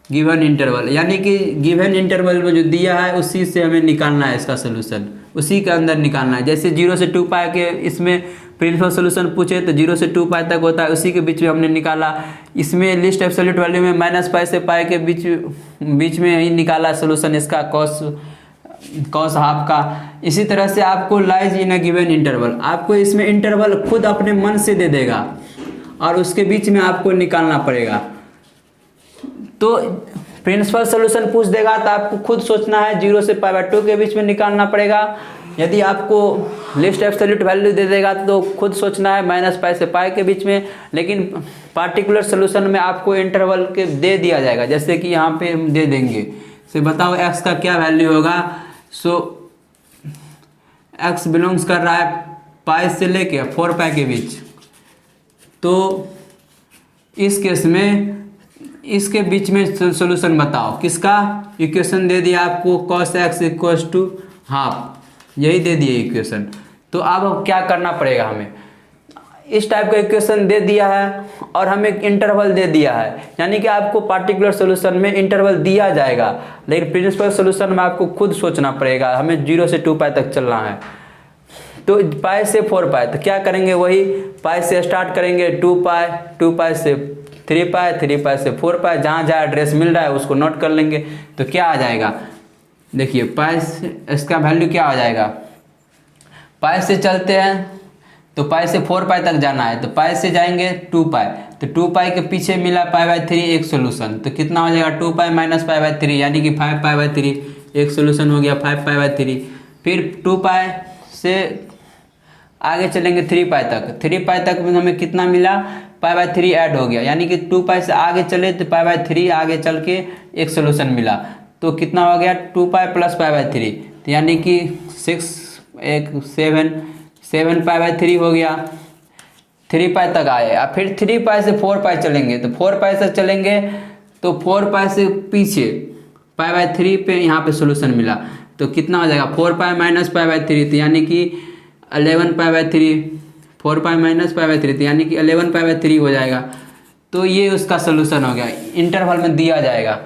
given interval, यानी कि गिवन इंटरवल में जो दिया है उसी से हमें निकालना है इसका सॉल्यूशन, उसी के अंदर निकालना है। जैसे 0 से 2π के इसमें प्रिंसिपल सॉल्यूशन पूछे तो 0 से 2π तक होता है, उसी के बीच में हमने निकाला। इसमें लिस्ट एब्सोल्यूट वैल्यू में -π से π के बीच में ही निकाला सॉल्यूशन इसका कॉस हाफ का। इसी तरह से आपको lies in a given interval, आपको इसमें इंटरवल खुद अपने मन से दे देगा और उसके बीच में आपको निकालना पड़ेगा। तो प्रिंसिपल सॉल्यूशन पूछ देगा तो आपको खुद सोचना है, 0 से π/2 के बीच में निकालना पड़ेगा। यदि आपको लिस्ट एब्सोल्यूट वैल्यू दे देगा तो खुद सोचना है -π से π के बीच में। लेकिन पार्टिकुलर सॉल्यूशन में आपको इंटरवल के दे दिया जाएगा, जैसे कि यहाँ पे हम दे देंगे। से बताओ x का क्या वैल्यू होगा। सो x बिलोंग्स कर रहा है π से लेके 4π के बीच, तो इस केस में इसके बीच में सॉल्यूशन बताओ किसका। इक्वेशन दे दिया आपको cos x equals to half, यही दे दिए इक्वेशन। तो अब क्या करना पड़ेगा हमें, इस टाइप का इक्वेशन दे दिया है और हमें एक इंटरवल दे दिया है, यानी कि आपको पार्टिकुलर सॉल्यूशन में इंटरवल दिया जाएगा, लेकिन प्रिंसिपल सॉल्यूशन में आपको खुद सोचना पड़ेगा। हमें 0 से 2 पाई तक चलना है, तो पाई से 4 पाई, तो क्या करेंगे, वही पाई से स्टार्ट करेंगे, 2 पाई, 2 पाई से 3 पाई, 3 पाई से 4 पाई, जहाँ जहाँ एड्रेस मिल रहा है उसको नोट कर लेंगे। तो क्या आ जाएगा, देखिए पाई से इसका वैल्यू क्या आ जाएगा, पाई से चलते हैं तो पाई से 4 पाई तक जाना है, तो पाई से जाएंगे 2 पाई, तो 2 पाई के पीछे मिला π/3 एक सोल्यूशन, तो कितना हो जाएगा 2 पाई माइनस π/3 यानी कि 5 π/3, एक सोल्यूशन हो गया 5 π/3। फिर 2 पाई से आगे चलेंगे 3 पाई तक, 3 पाई तक में हमें कितना मिला, π/3 ऐड हो गया, यानी कि 2 पाई से आगे चले तो π/3 आगे चल के एक सोल्यूशन मिला, तो कितना हो गया 2 पाई प्लस π/3, तो यानी कि 7 π/3 हो गया। 3 पाई तक आए, अब फिर 3 पाई से 4 पाई चलेंगे, तो 4 पाई से चलेंगे तो 4 पाई से पीछे π/3 पे यहाँ पे सोल्यूशन मिला, तो कितना हो जाएगा 4 पाई माइनस π/3, तो यानी कि 11 π/3, 4 पाई माइनस π/3 तो यानी कि 11 π/3 हो जाएगा। तो ये उसका सोल्यूशन हो गया, इंटरवल में दिया जाएगा।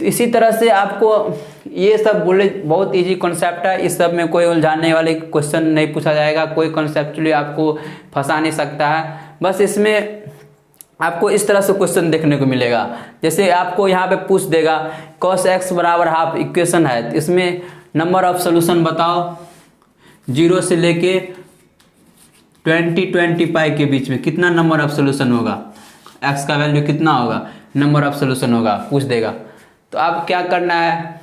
तो इसी तरह से आपको ये सब बोले बहुत इजी कॉन्सेप्ट है, इस सब में कोई उलझाने वाले क्वेश्चन नहीं पूछा जाएगा, कोई कॉन्सेप्चुअली आपको फंसा नहीं सकता है। बस इसमें आपको इस तरह से क्वेश्चन देखने को मिलेगा, जैसे आपको यहाँ पे पूछ देगा cos x बराबर हाफ इक्वेशन है, तो इसमें नंबर ऑफ सोल्यूशन बताओ 0 से लेके 20 पाई के बीच में कितना नंबर ऑफ सोल्यूशन होगा, x का वैल्यू कितना होगा, नंबर ऑफ सोल्यूशन होगा, पूछ देगा। तो आप क्या करना है,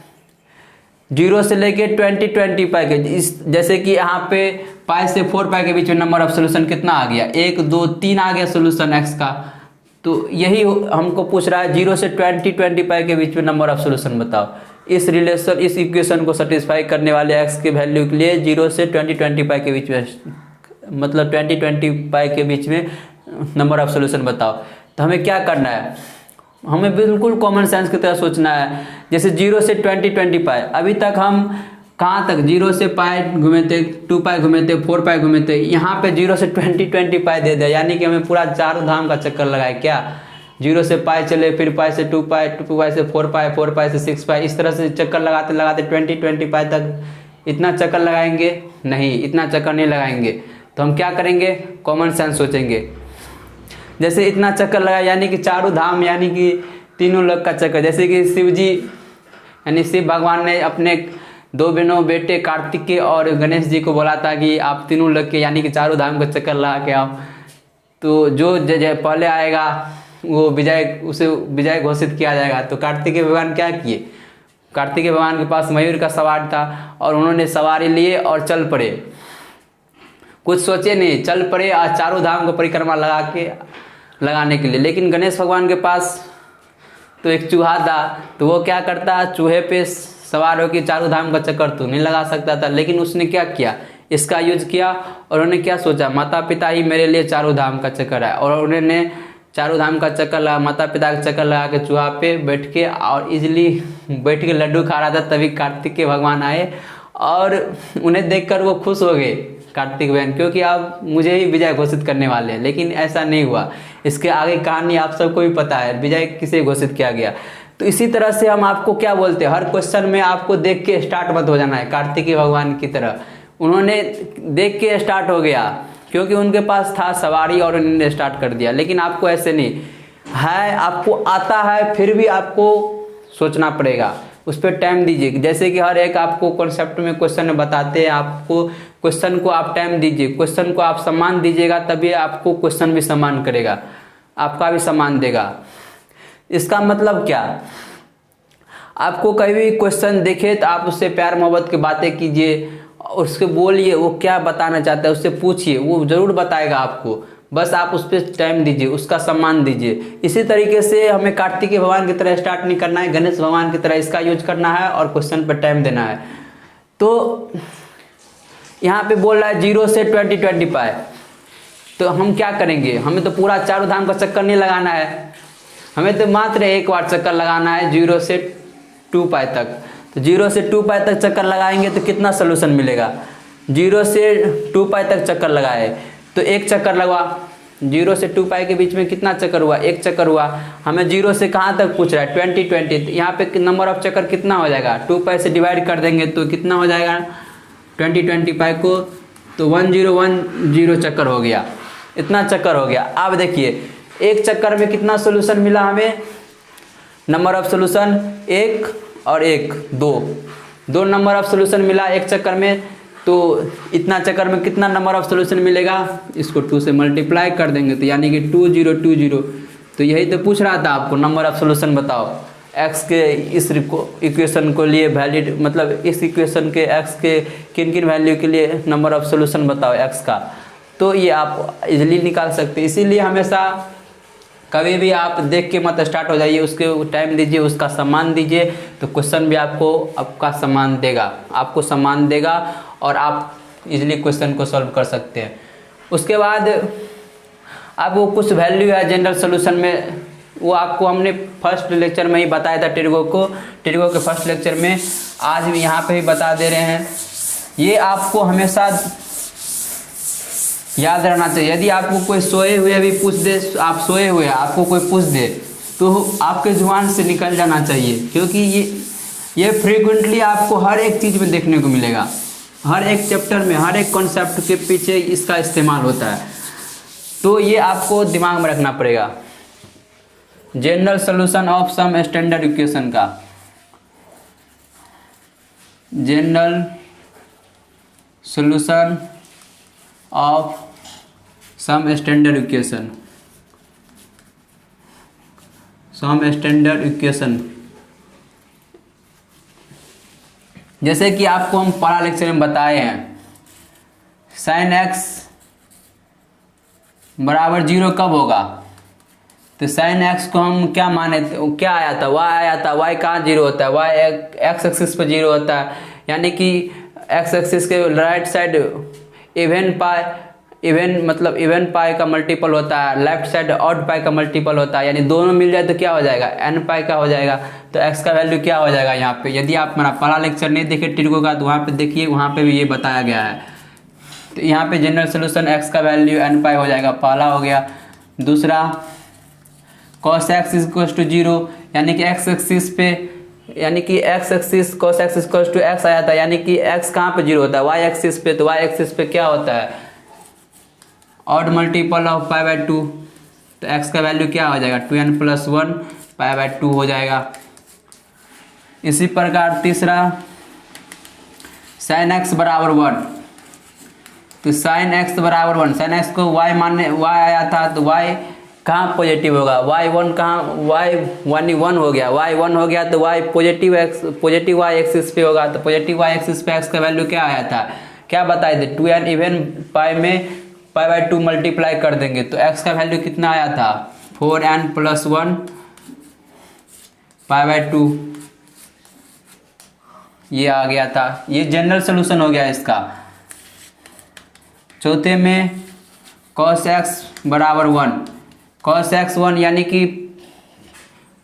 0 से लेके 20 पाई के, इस जैसे कि यहाँ पे पाई से 4 पाई के बीच में नंबर ऑफ सोल्यूशन कितना आ गया, 1 2 3 आ गया सोल्यूशन x का। तो यही हमको पूछ रहा है 0 से 20 पाई के बीच में नंबर ऑफ सोल्यूशन बताओ। इस रिलेशन इस इक्वेशन को सेटिस्फाई करने वाले x के वैल्यू के लिए 0 से 20 पाई के बीच में, मतलब 20 पाई के बीच में नंबर ऑफ सोल्यूशन बताओ। तो हमें क्या करना है, हमें बिल्कुल कॉमन सेंस की तरह सोचना है। जैसे 0 से 20 पाई, अभी तक हम कहाँ तक 0 से पाई घूमे थे, 2 पाई घूमे थे, 4 पाई घूमे थे, यहाँ पे 0 से 20 पाई दे दिया, यानी कि हमें पूरा 4 धाम का चक्कर लगाए क्या। 0 से पाई चले, फिर पाई से 2 पाई, 2 पाई से 4 पाई, 4 पाई से 6 पाई, इस तरह से चक्कर लगाते लगाते 20 पाई तक। इतना चक्कर लगाएंगे नहीं, इतना चक्कर नहीं लगाएंगे। तो हम क्या करेंगे, कॉमन सेंस सोचेंगे। जैसे इतना चक्कर लगा यानी कि चारों धाम, यानी कि तीनों लोग का चक्कर। जैसे कि शिव जी यानी शिव भगवान ने अपने 2 बहनों बेटे कार्तिकेय और गणेश जी को बोला था कि आप तीनों लोग के यानी कि चारों धाम का चक्कर लगा के आओ। तो जो पहले आएगा वो विजय, उसे विजय घोषित किया जाएगा। तो कार्तिकेय भगवान क्या किए, कार्तिकेय भगवान के पास मयूर का सवार था और उन्होंने सवारी लिए और चल पड़े, कुछ सोचे नहीं, चल पड़े और चारों धाम को परिक्रमा लगाने के लिए। लेकिन गणेश भगवान के पास तो एक चूहा था, तो वो क्या करता, चूहे पे सवार होकर चारों धाम का चक्कर तो नहीं लगा सकता था। लेकिन उसने क्या किया, इसका यूज किया और उन्होंने क्या सोचा, माता पिता ही मेरे लिए चारों धाम का चक्कर है। और उन्होंने चारों धाम का चक्कर लगा, माता पिता का चक्कर लगा के चूहा पे बैठ के और इजीली बैठ के लड्डू खा रहा था। तभी कार्तिकेय भगवान आए और उन्हें देखकर वो खुश हो गए कार्तिक बहन, क्योंकि आप मुझे ही विजय घोषित करने वाले हैं। लेकिन ऐसा नहीं हुआ, इसके आगे कहानी आप सबको भी पता है, विजय किसे घोषित किया गया। तो इसी तरह से हम आपको क्या बोलते हैं, हर क्वेश्चन में आपको देख के स्टार्ट मत हो जाना है कार्तिकेय भगवान की तरह। उन्होंने देख के स्टार्ट हो गया क्योंकि उनके पास था सवारी और उन्होंने स्टार्ट कर दिया। लेकिन आपको ऐसे नहीं है, आपको आता है फिर भी आपको सोचना पड़ेगा, उस पर टाइम दीजिए। जैसे कि हर एक आपको कॉन्सेप्ट में क्वेश्चन बताते हैं, आपको क्वेश्चन को आप टाइम दीजिए, क्वेश्चन को आप सम्मान दीजिएगा, तभी आपको क्वेश्चन भी सम्मान करेगा, आपका भी सम्मान देगा। इसका मतलब क्या, आपको कभी भी क्वेश्चन देखे तो आप उससे प्यार मोहब्बत की बातें कीजिए, उसके बोलिए वो क्या बताना चाहता है, उससे पूछिए, वो जरूर बताएगा आपको। बस आप उस पर टाइम दीजिए, उसका सम्मान दीजिए। इसी तरीके से हमें कार्तिकेय भगवान की तरह स्टार्ट नहीं करना है, गणेश भगवान की तरह इसका यूज करना है और क्वेश्चन पर टाइम देना है। तो यहाँ पे बोल रहा है 0 से 20 पाई, तो हम क्या करेंगे, हमें तो पूरा चारों धाम का चक्कर नहीं लगाना है, हमें तो मात्र एक बार चक्कर लगाना है 0 से 2 पाई तक। तो 0 से 2 पाई तक चक्कर लगाएंगे तो कितना सोल्यूशन मिलेगा, 0 से 2 पाई तक चक्कर लगाए तो एक चक्कर लगवा, 0 से 2 पाई के बीच में कितना चक्कर हुआ, एक चक्कर हुआ। हमें 0 से कहाँ तक पूछ रहा है, 20 तो यहाँ पे नंबर ऑफ चक्कर कितना हो जाएगा, 2 पाई से डिवाइड कर देंगे तो कितना हो जाएगा 20 पाई को, तो 1010 चक्कर हो गया, इतना चक्कर हो गया। अब देखिए एक चक्कर में कितना सोल्यूशन मिला हमें, नंबर ऑफ सोल्यूशन 1 और 1 2 नंबर ऑफ सोल्यूशन मिला एक चक्कर में। तो इतना चक्कर में कितना नंबर ऑफ सोल्यूशन मिलेगा, इसको 2 से मल्टीप्लाई कर देंगे तो यानी कि 2020। तो यही तो पूछ रहा था आपको, नंबर ऑफ सोल्यूशन बताओ एक्स के इस इक्वेशन को लिए वैलिड, मतलब इस इक्वेशन के एक्स के किन किन वैल्यू के लिए नंबर ऑफ सोल्यूशन बताओ एक्स का। तो ये आप इजीली निकाल सकते हैं। इसीलिए हमेशा कभी भी आप देख के मत स्टार्ट हो जाइए, उसके टाइम दीजिए, उसका सम्मान दीजिए, तो क्वेश्चन भी आपको आपका सम्मान देगा, आपको सम्मान देगा और आप इजीली क्वेश्चन को सॉल्व कर सकते हैं। उसके बाद आपको कुछ वैल्यू है जनरल सोल्यूशन में, वो आपको हमने फर्स्ट लेक्चर में ही बताया था टेरगो के फर्स्ट लेक्चर में, आज भी यहाँ पे भी बता दे रहे हैं। ये आपको हमेशा याद रहना चाहिए। यदि आपको कोई सोए हुए भी पूछ दे, आप सोए हुए आपको कोई पूछ दे तो आपके जुबान से निकल जाना चाहिए, क्योंकि ये फ्रीक्वेंटली आपको हर एक चीज़ में देखने को मिलेगा, हर एक चैप्टर में, हर एक कॉन्सेप्ट के पीछे इसका इस्तेमाल होता है। तो ये आपको दिमाग में रखना पड़ेगा। General solution of some standard equation का, general solution of some standard equation, जैसे कि आपको हम पहला लेक्चर में बताए हैं, sin x बराबर 0 कब होगा, तो sin x को हम क्या माने, क्या आया था, y आया था। y कहाँ 0 होता है, y x एक्सिस पर 0 होता है, यानी कि x एक्सिस के राइट साइड इवन पाई का मल्टीपल होता है, लेफ्ट साइड ऑड पाई का मल्टीपल होता है, यानी दोनों मिल जाए तो क्या हो जाएगा, n पाई का हो जाएगा। तो x का वैल्यू क्या हो जाएगा यहाँ पे, यदि आप मेरा पहला लेक्चर नहीं देखे टिर्गो का तो वहाँ पे देखिए, वहाँ पे भी ये बताया गया है। तो यहाँ पे जनरल सोल्यूशन x का वैल्यू n पाई हो जाएगा, पहला हो गया। दूसरा cos x इक्वल्स टू 0, यानी कि x एक्सिस पे, यानी कि x axis cos x equals to x आया था, यानी कि x कहाँ पे 0 होता है, y एक्सिस पे। तो y एक्सिस पे क्या होता है, odd multiple of pi by 2। तो x का वैल्यू क्या हो जाएगा, 2n + 1 पाई बाई 2 हो जाएगा। इसी प्रकार तीसरा sin x बराबर 1, तो sin x बराबर 1, sin x को y आया था तो y कहाँ पॉजिटिव होगा, y1 कहाँ, y1 हो गया, y1 हो गया तो y पॉजिटिव y एक्सिस पे होगा। तो पॉजिटिव y एक्सिस पे x का वैल्यू क्या आया था, क्या बताए थे, 2n इवन पाई में पाई बाई 2 मल्टीप्लाई कर देंगे तो x का वैल्यू कितना आया था, 4n + 1 पाई बाई 2, ये आ गया था। ये जनरल सोल्यूशन हो गया इसका। चौथे में cos x बराबर 1, cos x 1 यानी कि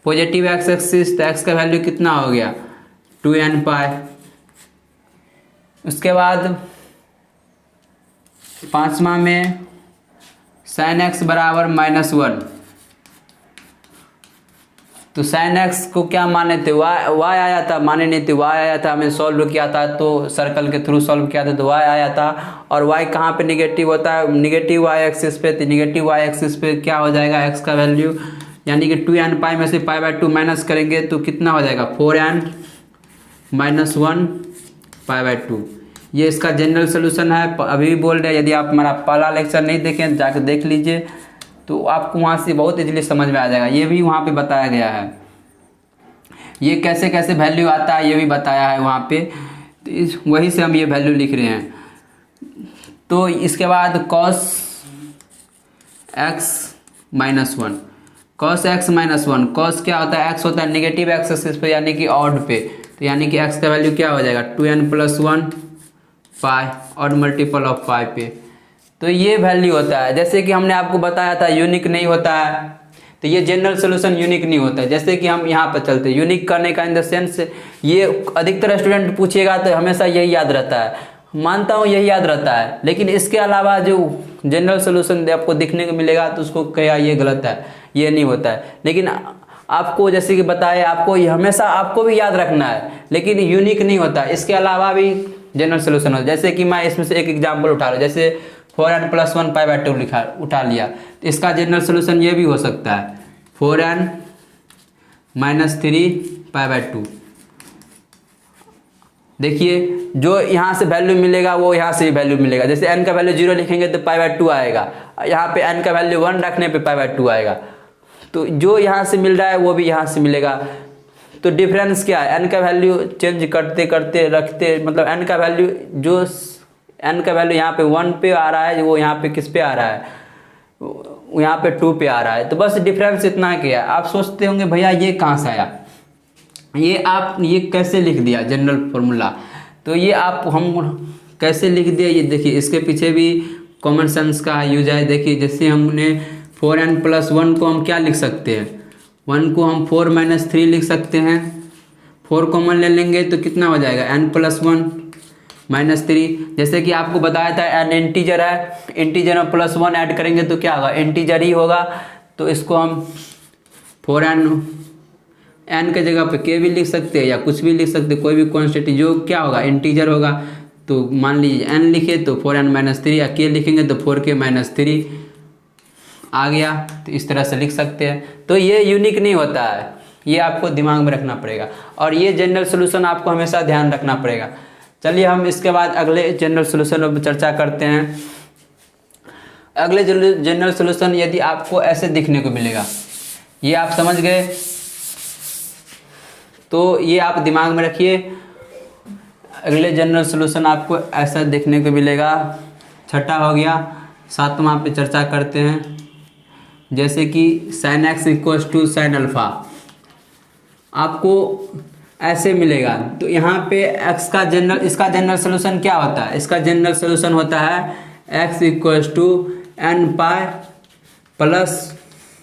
पॉजिटिव x एक्सिस, तो x का वैल्यू कितना हो गया, 2n पाई। उसके बाद पांचवा में sin x बराबर -1, तो sin x को क्या माने थे, y आया था, माने नहीं थे, y आया था, हमें सॉल्व किया था तो सर्कल के थ्रू सॉल्व किया था तो y आया था। और y कहाँ पे निगेटिव होता है, निगेटिव y एक्सिस पे। तो निगेटिव y एक्सिस पे क्या हो जाएगा x का वैल्यू, यानी कि 2n पाई में से पाई बाई 2 माइनस करेंगे तो कितना हो जाएगा, 4n - 1 पाई बाई 2। ये इसका जनरल सोल्यूशन है। अभी भी बोल रहे हैं, यदि आप हमारा पहला लेक्चर नहीं देखें जाकर देख लीजिए तो आपको वहाँ से बहुत इजीली समझ में आ जाएगा। ये भी वहाँ पे बताया गया है, ये कैसे कैसे वैल्यू आता है ये भी बताया है वहाँ पे, तो वही से हम ये वैल्यू लिख रहे हैं। तो इसके बाद cos x - 1, cos x - 1, cos क्या होता है, x होता है निगेटिव x एक्सिस पे यानी कि ऑड पे। तो यानी कि x का वैल्यू क्या हो जाएगा, 2n + 1 pi, odd multiple of pi पे। तो ये वैल्यू होता है। जैसे कि हमने आपको बताया था यूनिक नहीं होता है, तो ये जनरल सोल्यूशन यूनिक नहीं होता है। जैसे कि हम यहाँ पर चलते हैं, यूनिक करने का इन द सेंस, ये अधिकतर स्टूडेंट पूछेगा तो हमेशा यही याद रहता है, मानता हूँ यही याद रहता है, लेकिन इसके अलावा जो जनरल सोल्यूशन आपको दिखने को मिलेगा तो उसको क्या ये गलत है, ये नहीं होता है। लेकिन आपको जैसे कि बताया, आपको ये हमेशा आपको भी याद रखना है, लेकिन यूनिक नहीं होता, इसके अलावा भी जनरल सोल्यूशन होता है। जैसे कि मैं इसमें से एक एग्जाम्पल उठा रहा हूँ, जैसे 4n + 1 π/2 उठा लिया, तो इसका जनरल सोल्यूशन ये भी हो सकता है 4n - 3 π/2। देखिए जो यहाँ से वैल्यू मिलेगा वो यहाँ से भी वैल्यू मिलेगा। जैसे n का वैल्यू 0 लिखेंगे तो π/2 आएगा, यहाँ पे n का वैल्यू 1 रखने पे π/2 आएगा। तो जो यहाँ से मिल रहा है वो भी यहाँ से मिलेगा। तो डिफरेंस क्या है, n का वैल्यू चेंज करते करते रखते, मतलब n का वैल्यू जो n का वैल्यू यहाँ पे 1 पे आ रहा है, वो यहाँ पे किस पे आ रहा है, यहाँ पे 2 पे आ रहा है। तो बस डिफरेंस इतना क्या है। आप सोचते होंगे भैया ये कहाँ से आया, ये आप ये कैसे लिख दिया जनरल फॉर्मूला, तो ये आप हम कैसे लिख दिया, ये देखिए इसके पीछे भी कॉमन सेंस का यूज है। देखिए जैसे हमने 4n + 1 को हम क्या लिख सकते हैं, 1 को हम 4 - 3 लिख सकते हैं, 4 कॉमन ले लेंगे तो कितना हो जाएगा, n + 1 - 3। जैसे कि आपको बताया था n इंटीजर है, इंटीजर में +1 ऐड करेंगे तो क्या होगा, इंटीजर ही होगा। तो इसको हम 4n n के जगह पे k भी लिख सकते हैं या कुछ भी लिख सकते हैं, कोई भी क्वांटिटी जो क्या होगा इंटीजर होगा। तो मान लीजिए n लिखे तो 4n - 3, या k लिखेंगे तो 4k - 3 आ गया। तो इस तरह से लिख सकते हैं। तो ये यूनिक नहीं होता है, ये आपको दिमाग में रखना पड़ेगा, और ये जनरल सोल्यूशन आपको हमेशा ध्यान रखना पड़ेगा। चलिए हम इसके बाद अगले जनरल सोल्यूशन पर चर्चा करते हैं। अगले जनरल सोल्यूशन यदि आपको ऐसे दिखने को मिलेगा, ये आप समझ गए, तो ये आप दिमाग में रखिए। अगले जनरल सोल्यूशन आपको ऐसा देखने को मिलेगा। छठा हो गया, सातवां पे चर्चा करते हैं। जैसे कि sin x = sin α आपको ऐसे मिलेगा, तो यहाँ पे x का इसका जनरल सोल्यूशन क्या होता है, इसका जनरल सोल्यूशन होता है x = nπ +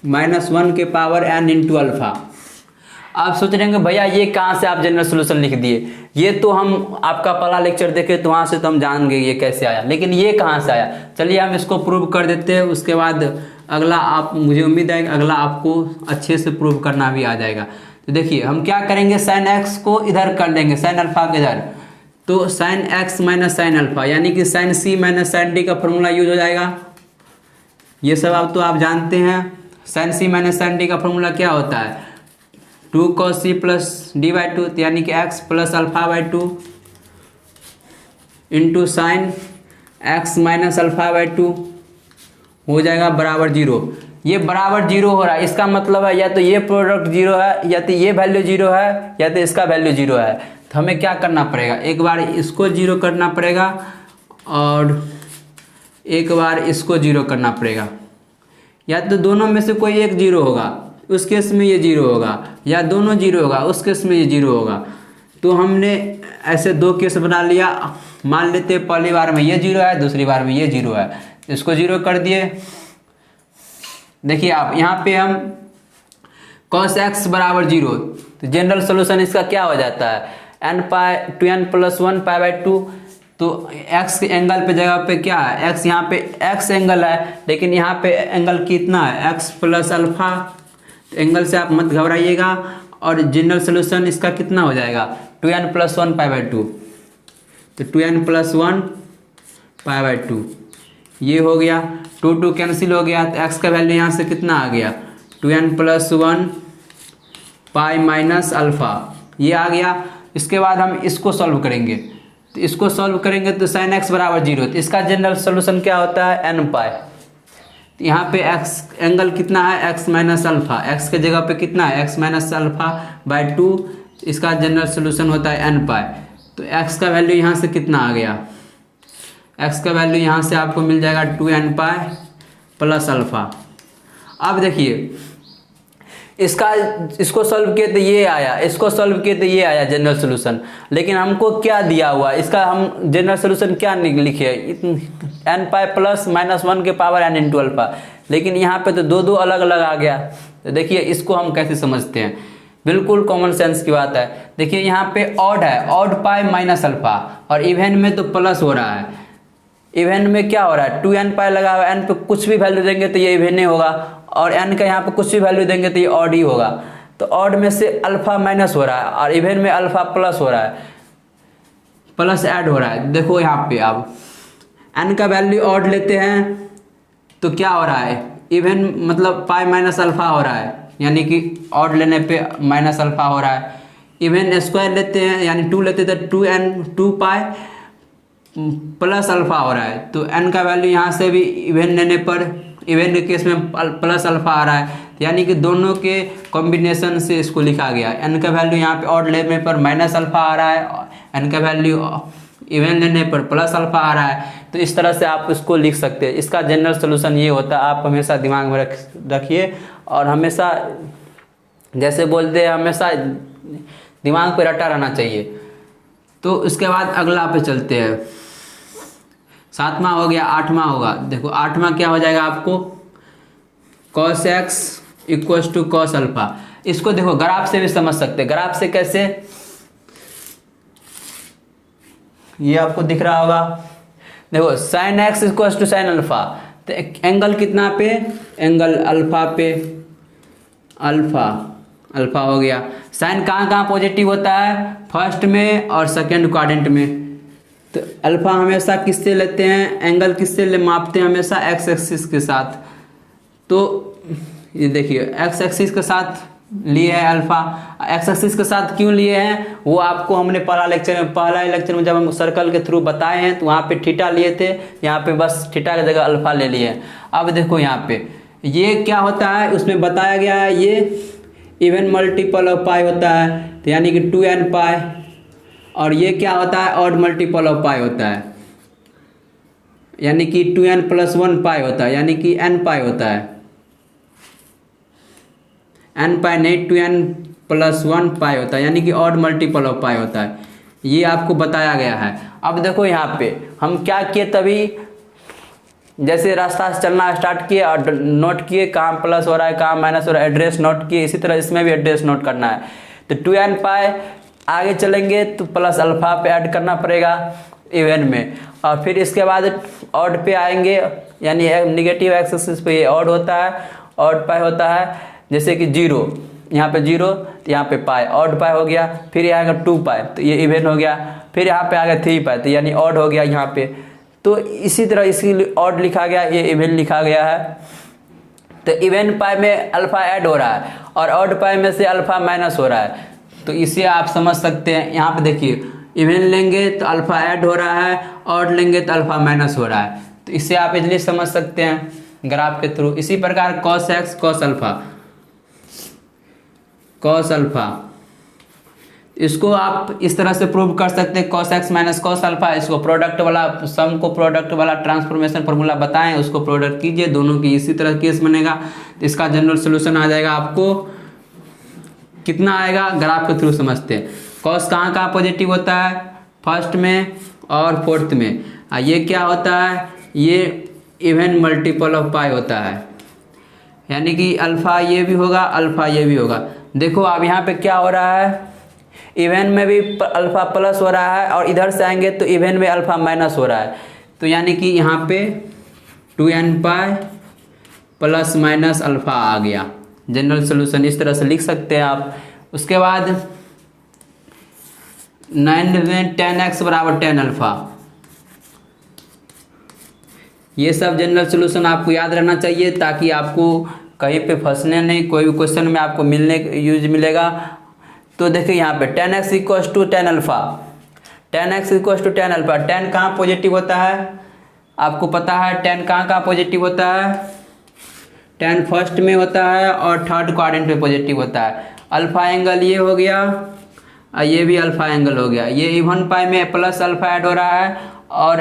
-1 के पावर n × α। आप सोच रहे हैं भैया ये कहाँ से आप जनरल सोल्यूशन लिख दिए, ये तो हम आपका पहला लेक्चर देखे तो वहाँ से तो हम जान गए ये कैसे आया, लेकिन ये कहाँ से आया। चलिए हम इसको प्रूव कर देते हैं, उसके बाद अगला आप, मुझे उम्मीद है कि अगला आपको अच्छे से प्रूव करना भी आ जाएगा। तो देखिए हम क्या करेंगे, sin x को इधर कर देंगे, sin α के इधर, तो sin x - sin α यानी कि sin c - sin d का फॉर्मूला यूज हो जाएगा। ये सब आप तो आप जानते हैं। sin c - sin d का फॉर्मूला क्या होता है, 2 cos c + d/2, यानी कि x + α/2 इंटू sin x - α/2 हो जाएगा बराबर 0। ये बराबर 0 हो रहा है, इसका मतलब है या तो ये प्रोडक्ट 0 है, या तो ये वैल्यू 0 है, या तो इसका वैल्यू 0 है। तो हमें क्या करना पड़ेगा, एक बार इसको 0 करना पड़ेगा और एक बार इसको 0 करना पड़ेगा, या तो दोनों में से कोई एक 0 होगा, उस केस में ये 0 होगा, या दोनों 0 होगा, उस केस में ये 0 होगा। तो हमने ऐसे दो केस बना लिया। मान लेते हैं पहली बार में ये 0 है, दूसरी बार में ये 0 है, इसको 0 कर दिए। देखिए आप यहाँ पे हम cos x = 0, तो जनरल सोल्यूशन इसका क्या हो जाता है, n + 1 π/2। तो x के एंगल पे जगह पे क्या है, x यहाँ पे x एंगल है, लेकिन यहाँ पे एंगल कितना है, x + α। तो एंगल से आप मत घबराइएगा, और जनरल सोल्यूशन इसका कितना हो जाएगा, 2n + 1 π/2। तो 2n + 1 π/2 ये हो गया, 2 कैंसिल हो गया, तो x का वैल्यू यहाँ से कितना आ गया, 2n + 1 π - α ये आ गया। इसके बाद हम इसको सॉल्व करेंगे, तो इसको सॉल्व करेंगे तो sin x = 0, तो इसका जनरल सोल्यूशन क्या होता है, nπ। तो यहाँ पे x एंगल कितना है, x - α, x के जगह पे कितना है, x - α/2, इसका जनरल सोल्यूशन होता है nπ। तो x का वैल्यू यहाँ से कितना आ गया, x का वैल्यू यहाँ से आपको मिल जाएगा 2nπ + α। अब देखिए इसको सॉल्व किए तो ये आया, इसको सॉल्व किए तो ये आया जनरल सोल्यूशन, लेकिन हमको क्या दिया हुआ, इसका हम जनरल सोल्यूशन क्या लिखे, एन पाई प्लस माइनस 1 के पावर n इंटू अल्फा, लेकिन यहाँ पे तो दो दो अलग अलग आ गया। तो देखिए इसको हम कैसे समझते हैं, बिल्कुल कॉमन सेंस की बात है। देखिए यहाँ पे ऑड है, ऑड पाई माइनस अल्फा, और इवन में तो प्लस हो रहा है। इवन में क्या हो रहा है, 2n पाई लगा हुआ है, n पे कुछ भी वैल्यू देंगे तो ये इवन ही होगा, और n का यहाँ पे कुछ भी वैल्यू देंगे तो ये ऑड ही होगा। तो ऑड में से अल्फा माइनस हो रहा है और इवन में अल्फा प्लस हो रहा है, प्लस ऐड हो रहा है। देखो यहाँ पे अब n का वैल्यू ऑड लेते हैं तो क्या हो रहा है, इवन मतलब पाई माइनस अल्फा हो रहा है, यानी कि ऑड लेने पे माइनस अल्फा हो रहा है। इवन स्क्वायर लेते हैं यानी 2 लेते हैं तो 2 पाई प्लस अल्फा हो रहा है। तो n का वैल्यू यहाँ से भी इवन लेने पर, इवन के केस में प्लस अल्फा आ रहा है, यानी कि दोनों के कॉम्बिनेशन से इसको लिखा गया। n का वैल्यू यहाँ पे ऑड लेने पर माइनस अल्फा आ रहा है, n का वैल्यू इवन लेने पर प्लस अल्फा आ रहा है। तो इस तरह से आप इसको लिख सकते हैं। इसका जनरल सोल्यूशन ये होता है, आप हमेशा दिमाग में रखिए, और हमेशा जैसे बोलते हैं हमेशा दिमाग पे रटा रहना चाहिए। तो उसके बाद अगला पे चलते हैं, 7वां हो गया, 8वां होगा। देखो 8वां क्या हो जाएगा आपको, cos x equals to cos alpha. इसको देखो ग्राफ से भी समझ सकते हैं। ग्राफ से कैसे, ये आपको दिख रहा होगा, देखो sin x equals to sin alpha, तो एंगल कितना पे, एंगल अल्फा पे, अल्फा अल्फा हो गया। साइन कहाँ कहाँ पॉजिटिव होता है, फर्स्ट में और सेकंड क्वाड्रेंट में। तो अल्फा हमेशा किससे लेते हैं, एंगल किससे मापते हैं, हमेशा एक्स एक्सिस के साथ। तो ये देखिए एक्स एक्सिस के साथ लिए है अल्फा। एक्स एक्सिस के साथ क्यों लिए हैं, वो आपको हमने पहला लेक्चर में जब हम सर्कल के थ्रू बताए हैं तो वहाँ पे थीटा लिए थे, यहाँ पे बस थीटा की जगह अल्फा ले लिए हैं। अब देखो यहाँ पे ये क्या होता है, उसमें बताया गया है ये इवन मल्टीपल ऑफ पाई होता है, तो यानी कि 2n पाई, और ये क्या होता है, ऑड मल्टीपल ऑफ पाई होता है, यानी कि 2n प्लस 1 पाई होता है, यानी कि n पाई होता है, n पाई नहीं 2n प्लस 1 पाई होता है, यानी कि ऑड मल्टीपल ऑफ पाई होता है। ये आपको बताया गया है। अब देखो यहाँ पे हम क्या किए, तभी जैसे रास्ता से चलना स्टार्ट किए और नोट किए कहाँ प्लस हो रहा है कहाँ माइनस हो रहा है, एड्रेस नोट किए। इसी तरह इसमें भी एड्रेस नोट करना है। तो 2n पाई आगे चलेंगे तो प्लस अल्फा पे ऐड करना पड़ेगा इवन में, और फिर इसके बाद ऑड पे आएंगे, यानी निगेटिव एक्स एक्सिस पे ये ऑड होता है, ऑड पाई होता है, जैसे कि 0 यहाँ पे 0 तो यहाँ पे पाई, ऑड पाई हो गया। फिर यहाँ आएगा 2 पाई तो ये इवन हो गया। फिर यहाँ पे आ गया 3 पाई तो यानी ऑड हो गया यहाँ पे। तो इसी तरह इसकी ऑड लिखा गया, ये इवन लिखा गया है। तो इवन पाई में अल्फा ऐड हो रहा है और ऑड पाई में से अल्फा माइनस हो रहा है। तो इसे आप समझ सकते हैं। यहाँ पे देखिए इवन लेंगे तो अल्फा ऐड हो रहा है, ऑड लेंगे तो अल्फा माइनस हो रहा है। तो इससे आप इजली समझ सकते हैं ग्राफ के थ्रू। इसी प्रकार cos x cos alpha, cos alpha, इसको आप इस तरह से प्रूव कर सकते हैं, cos x minus cos alpha. इसको प्रोडक्ट वाला, सम को प्रोडक्ट वाला ट्रांसफॉर्मेशन फार्मूला बताएं, उसको प्रोडक्ट कीजिए, दोनों की इसी तरह केस बनेगा। तो इसका जनरल सोल्यूशन आ जाएगा आपको, कितना आएगा ग्राफ के थ्रू समझते हैं। cos कहाँ कहाँ पॉजिटिव होता है, फर्स्ट में और फोर्थ में। ये क्या होता है, ये इवन मल्टीपल ऑफ पाई होता है, यानी कि अल्फा ये भी होगा, अल्फा ये भी होगा। देखो अब यहाँ पे क्या हो रहा है, इवन में भी अल्फा प्लस हो रहा है और इधर से आएंगे तो इवन में अल्फा माइनस हो रहा है। तो यानी कि यहाँ पे 2n pi plus minus alpha आ गया। जनरल सोल्यूशन इस तरह से लिख सकते हैं आप। उसके बाद 9 में 10x बराबर 10 अल्फा, ये सब जनरल सोल्यूशन आपको याद रहना चाहिए, ताकि आपको कहीं पे फंसने नहीं, कोई भी क्वेश्चन में आपको यूज मिलेगा। तो देखिए यहाँ पे 10x equals to 10 alpha, 10x equals to 10 alpha. 10 कहाँ पॉजिटिव होता है, आपको पता है 10 कहाँ कहाँ पॉजिटिव होता है, 10 फर्स्ट में होता है और थर्ड क्वाड्रेंट में पॉजिटिव होता है। अल्फा एंगल ये हो गया और ये भी अल्फा एंगल हो गया। ये इवन पाई में प्लस अल्फा ऐड हो रहा है और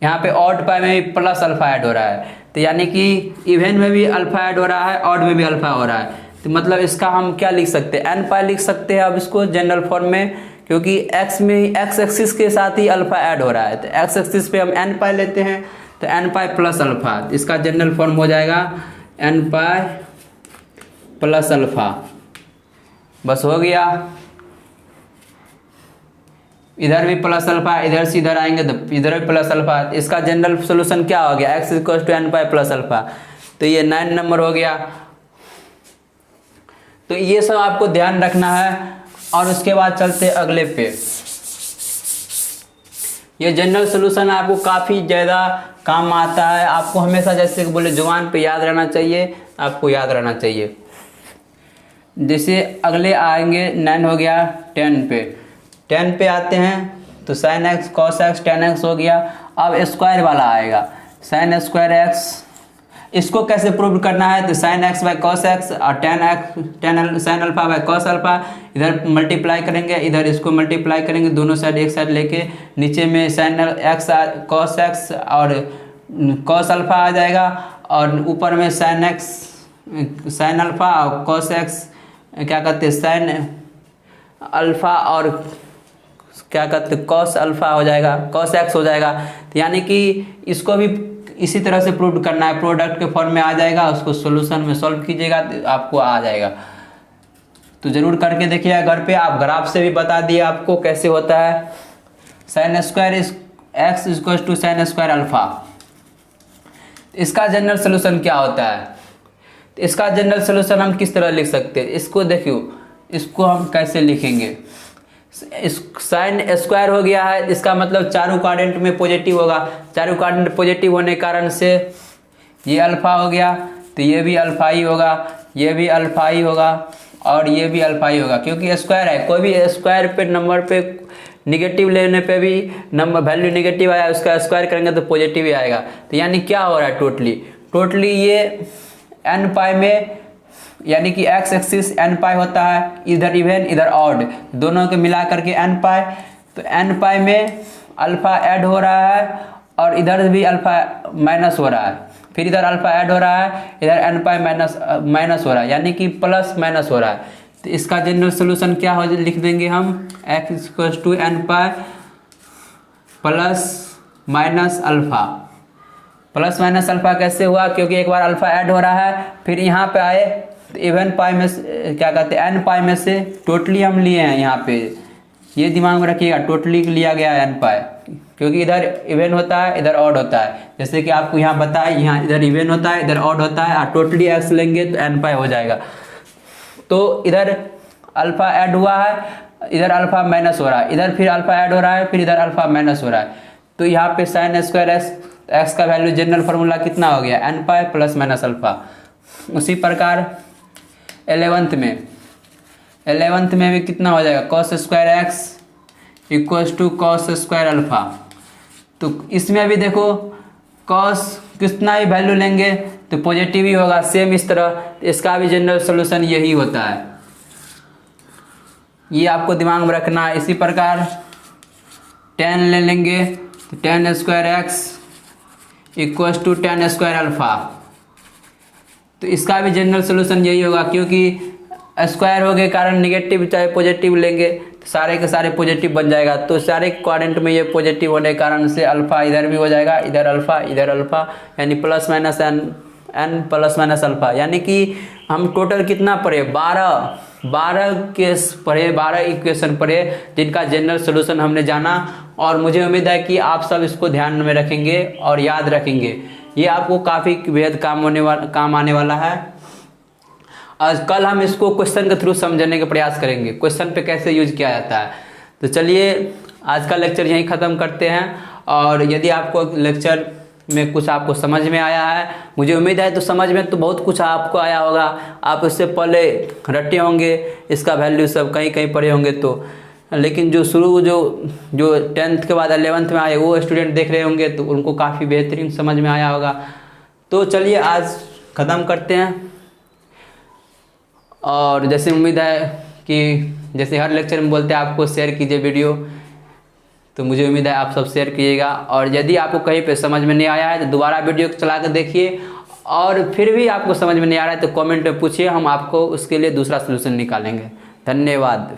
यहाँ पे ऑड पाई में भी प्लस अल्फा ऐड हो रहा है। तो यानी कि इवन में भी अल्फा ऐड हो रहा है, ऑड में भी अल्फा हो रहा है। तो मतलब इसका हम क्या लिख सकते हैं, एन पाई लिख सकते हैं अब इसको जनरल फॉर्म में, क्योंकि एक्स में एक्स एक्सिस के साथ ही अल्फा ऐड हो रहा है। तो एक्स एक्सिस पे हम एन पाई लेते हैं, तो एन पाई प्लस अल्फा, इसका जनरल फॉर्म हो जाएगा एन पाई प्लस अल्फा। बस हो गया, इधर भी प्लस अल्फा, इधर से इधर आएंगे तो इधर भी प्लस अल्फा। इसका जनरल सोल्यूशन क्या हो गया, x equal to n pi plus alpha. तो ये 9 नंबर हो गया। तो ये सब आपको ध्यान रखना है। और उसके बाद चलते अगले पे। ये जनरल सोल्यूशन आपको काफ़ी ज़्यादा काम आता है, आपको हमेशा जैसे कि बोले जुबान पे याद रहना चाहिए, आपको याद रहना चाहिए। जैसे अगले आएंगे 9 हो गया, 10 पे। 10 पे आते हैं तो sine x cos x ten x हो गया। अब स्क्वायर वाला आएगा, साइन स्क्वायर एक्स। इसको कैसे प्रूव करना है, तो sine x by cos x और tan sine alpha by cos alpha, इधर मल्टीप्लाई करेंगे, इधर इसको मल्टीप्लाई करेंगे, दोनों साइड एक साइड लेके नीचे में साइन एक्स कॉस एक्स और कॉस अल्फा आ जाएगा, और ऊपर में साइन एक्स साइन अल्फा और कॉस एक्स क्या कहते हैं साइन अल्फा और क्या कहते हैं कॉस अल्फा हो जाएगा, कॉस एक्स हो जाएगा। तो यानी कि इसको भी इसी तरह से प्रूव करना है, प्रोडक्ट के फॉर्म में आ जाएगा, उसको सॉल्यूशन में सॉल्व कीजिएगा तो आपको आ जाएगा। तो ज़रूर करके देखिएगा घर पे। आप ग्राफ से भी बता दिए आपको कैसे होता है। Sine square x equal to sine square alpha, इसका जनरल सोल्यूशन क्या होता है, तो इसका जनरल सोल्यूशन हम किस तरह लिख सकते हैं, इसको देखियो, इसको हम कैसे लिखेंगे। साइन स्क्वायर हो गया है, इसका मतलब चारों क्वाड्रेंट में पॉजिटिव होगा, चारों क्वाड्रेंट पॉजिटिव होने के कारण से ये अल्फा हो गया, तो ये भी अल्फा ही होगा, ये भी अल्फा ही होगा और ये भी अल्फा ही होगा, क्योंकि स्क्वायर है। कोई भी स्क्वायर पे नंबर पे निगेटिव लेने पे भी नंबर वैल्यू निगेटिव आया, उसका स्क्वायर करेंगे तो पॉजिटिव ही आएगा। तो यानी क्या हो रहा है, टोटली ये एन पाई में, यानी कि एक्स एक्सिस एन पाई होता है, इधर इवन इधर ऑड, दोनों के मिला करके एन पाई। तो एन पाई में अल्फा ऐड हो रहा है और इधर भी अल्फा माइनस हो रहा है, फिर इधर अल्फा ऐड हो रहा है, इधर एन पाई माइनस हो रहा है, यानी कि प्लस माइनस हो रहा है। तो इसका जनरल सोल्यूशन क्या हो, लिख देंगे हम x equal to n pi plus minus alpha. Plus minus alpha कैसे हुआ, क्योंकि एक बार अल्फा ऐड हो रहा है, फिर यहाँ पे आए तो इवन पाई में क्या कहते हैं एन पाई में से टोटली हम लिए हैं, यहाँ पे ये दिमाग में रखिएगा, टोटली लिया गया है एन पाई, क्योंकि इधर इवन होता है इधर ऑड होता है। जैसे कि आपको यहाँ बताया, यहाँ इधर इवन होता है इधर ऑड होता है, और टोटली एक्स लेंगे तो एन पाई हो जाएगा। तो इधर अल्फा ऐड हुआ है, इधर अल्फा माइनस हो रहा है, इधर फिर अल्फा ऐड हो रहा है, फिर इधर अल्फा माइनस हो रहा है। तो यहाँ पे साइन स्क्वायर एक्स का वैल्यू जनरल फार्मूला कितना हो गया, n pi plus minus alpha. उसी प्रकार 11th में भी कितना हो जाएगा, cos square x equals to cos square alpha. तो इसमें भी देखो कॉस कितना ही वैल्यू लेंगे तो पॉजिटिव ही होगा, सेम इस तरह इसका भी जनरल सोल्यूशन यही होता है, ये आपको दिमाग में रखना है। इसी प्रकार 10 ले लेंगे तो tan square x equals to tan square alpha. तो इसका भी जनरल सोल्यूशन यही होगा, क्योंकि स्क्वायर हो गए कारण निगेटिव चाहे पॉजिटिव लेंगे तो सारे के सारे पॉजिटिव बन जाएगा। तो सारे क्वाड्रेंट में ये पॉजिटिव होने के कारण से अल्फा इधर भी हो जाएगा, इधर अल्फा, यानी plus minus n plus minus alpha. यानी कि हम टोटल कितना पढ़े, 12 केस पढ़े, 12 इक्वेशन पढ़े, जिनका जनरल सोल्यूशन हमने जाना। और मुझे उम्मीद है कि आप सब इसको ध्यान में रखेंगे और याद रखेंगे, ये आपको काफ़ी बेहद काम आने वाला है। आज कल हम इसको क्वेश्चन के थ्रू समझने का प्रयास करेंगे, क्वेश्चन पे कैसे यूज किया जाता है। तो चलिए आज का लेक्चर यहीं ख़त्म करते हैं। और यदि आपको लेक्चर में कुछ आपको समझ में आया है, मुझे उम्मीद है तो समझ में तो बहुत कुछ आपको आया होगा, आप इससे पहले रटे होंगे, इसका वैल्यू सब कहीं कहीं पढ़े होंगे। तो लेकिन जो 10th के बाद 11th में आए वो स्टूडेंट देख रहे होंगे तो उनको काफ़ी बेहतरीन समझ में आया होगा। तो चलिए आज ख़त्म करते हैं। और जैसे उम्मीद है कि जैसे हर लेक्चर में बोलते हैं आपको शेयर कीजिए वीडियो, तो मुझे उम्मीद है आप सब शेयर कीजिएगा। और यदि आपको कहीं पे समझ में नहीं आया है तो दोबारा वीडियो चला कर देखिए, और फिर भी आपको समझ में नहीं आ रहा है तो कमेंट में पूछिए, हम आपको उसके लिए दूसरा सलूशन निकालेंगे। धन्यवाद।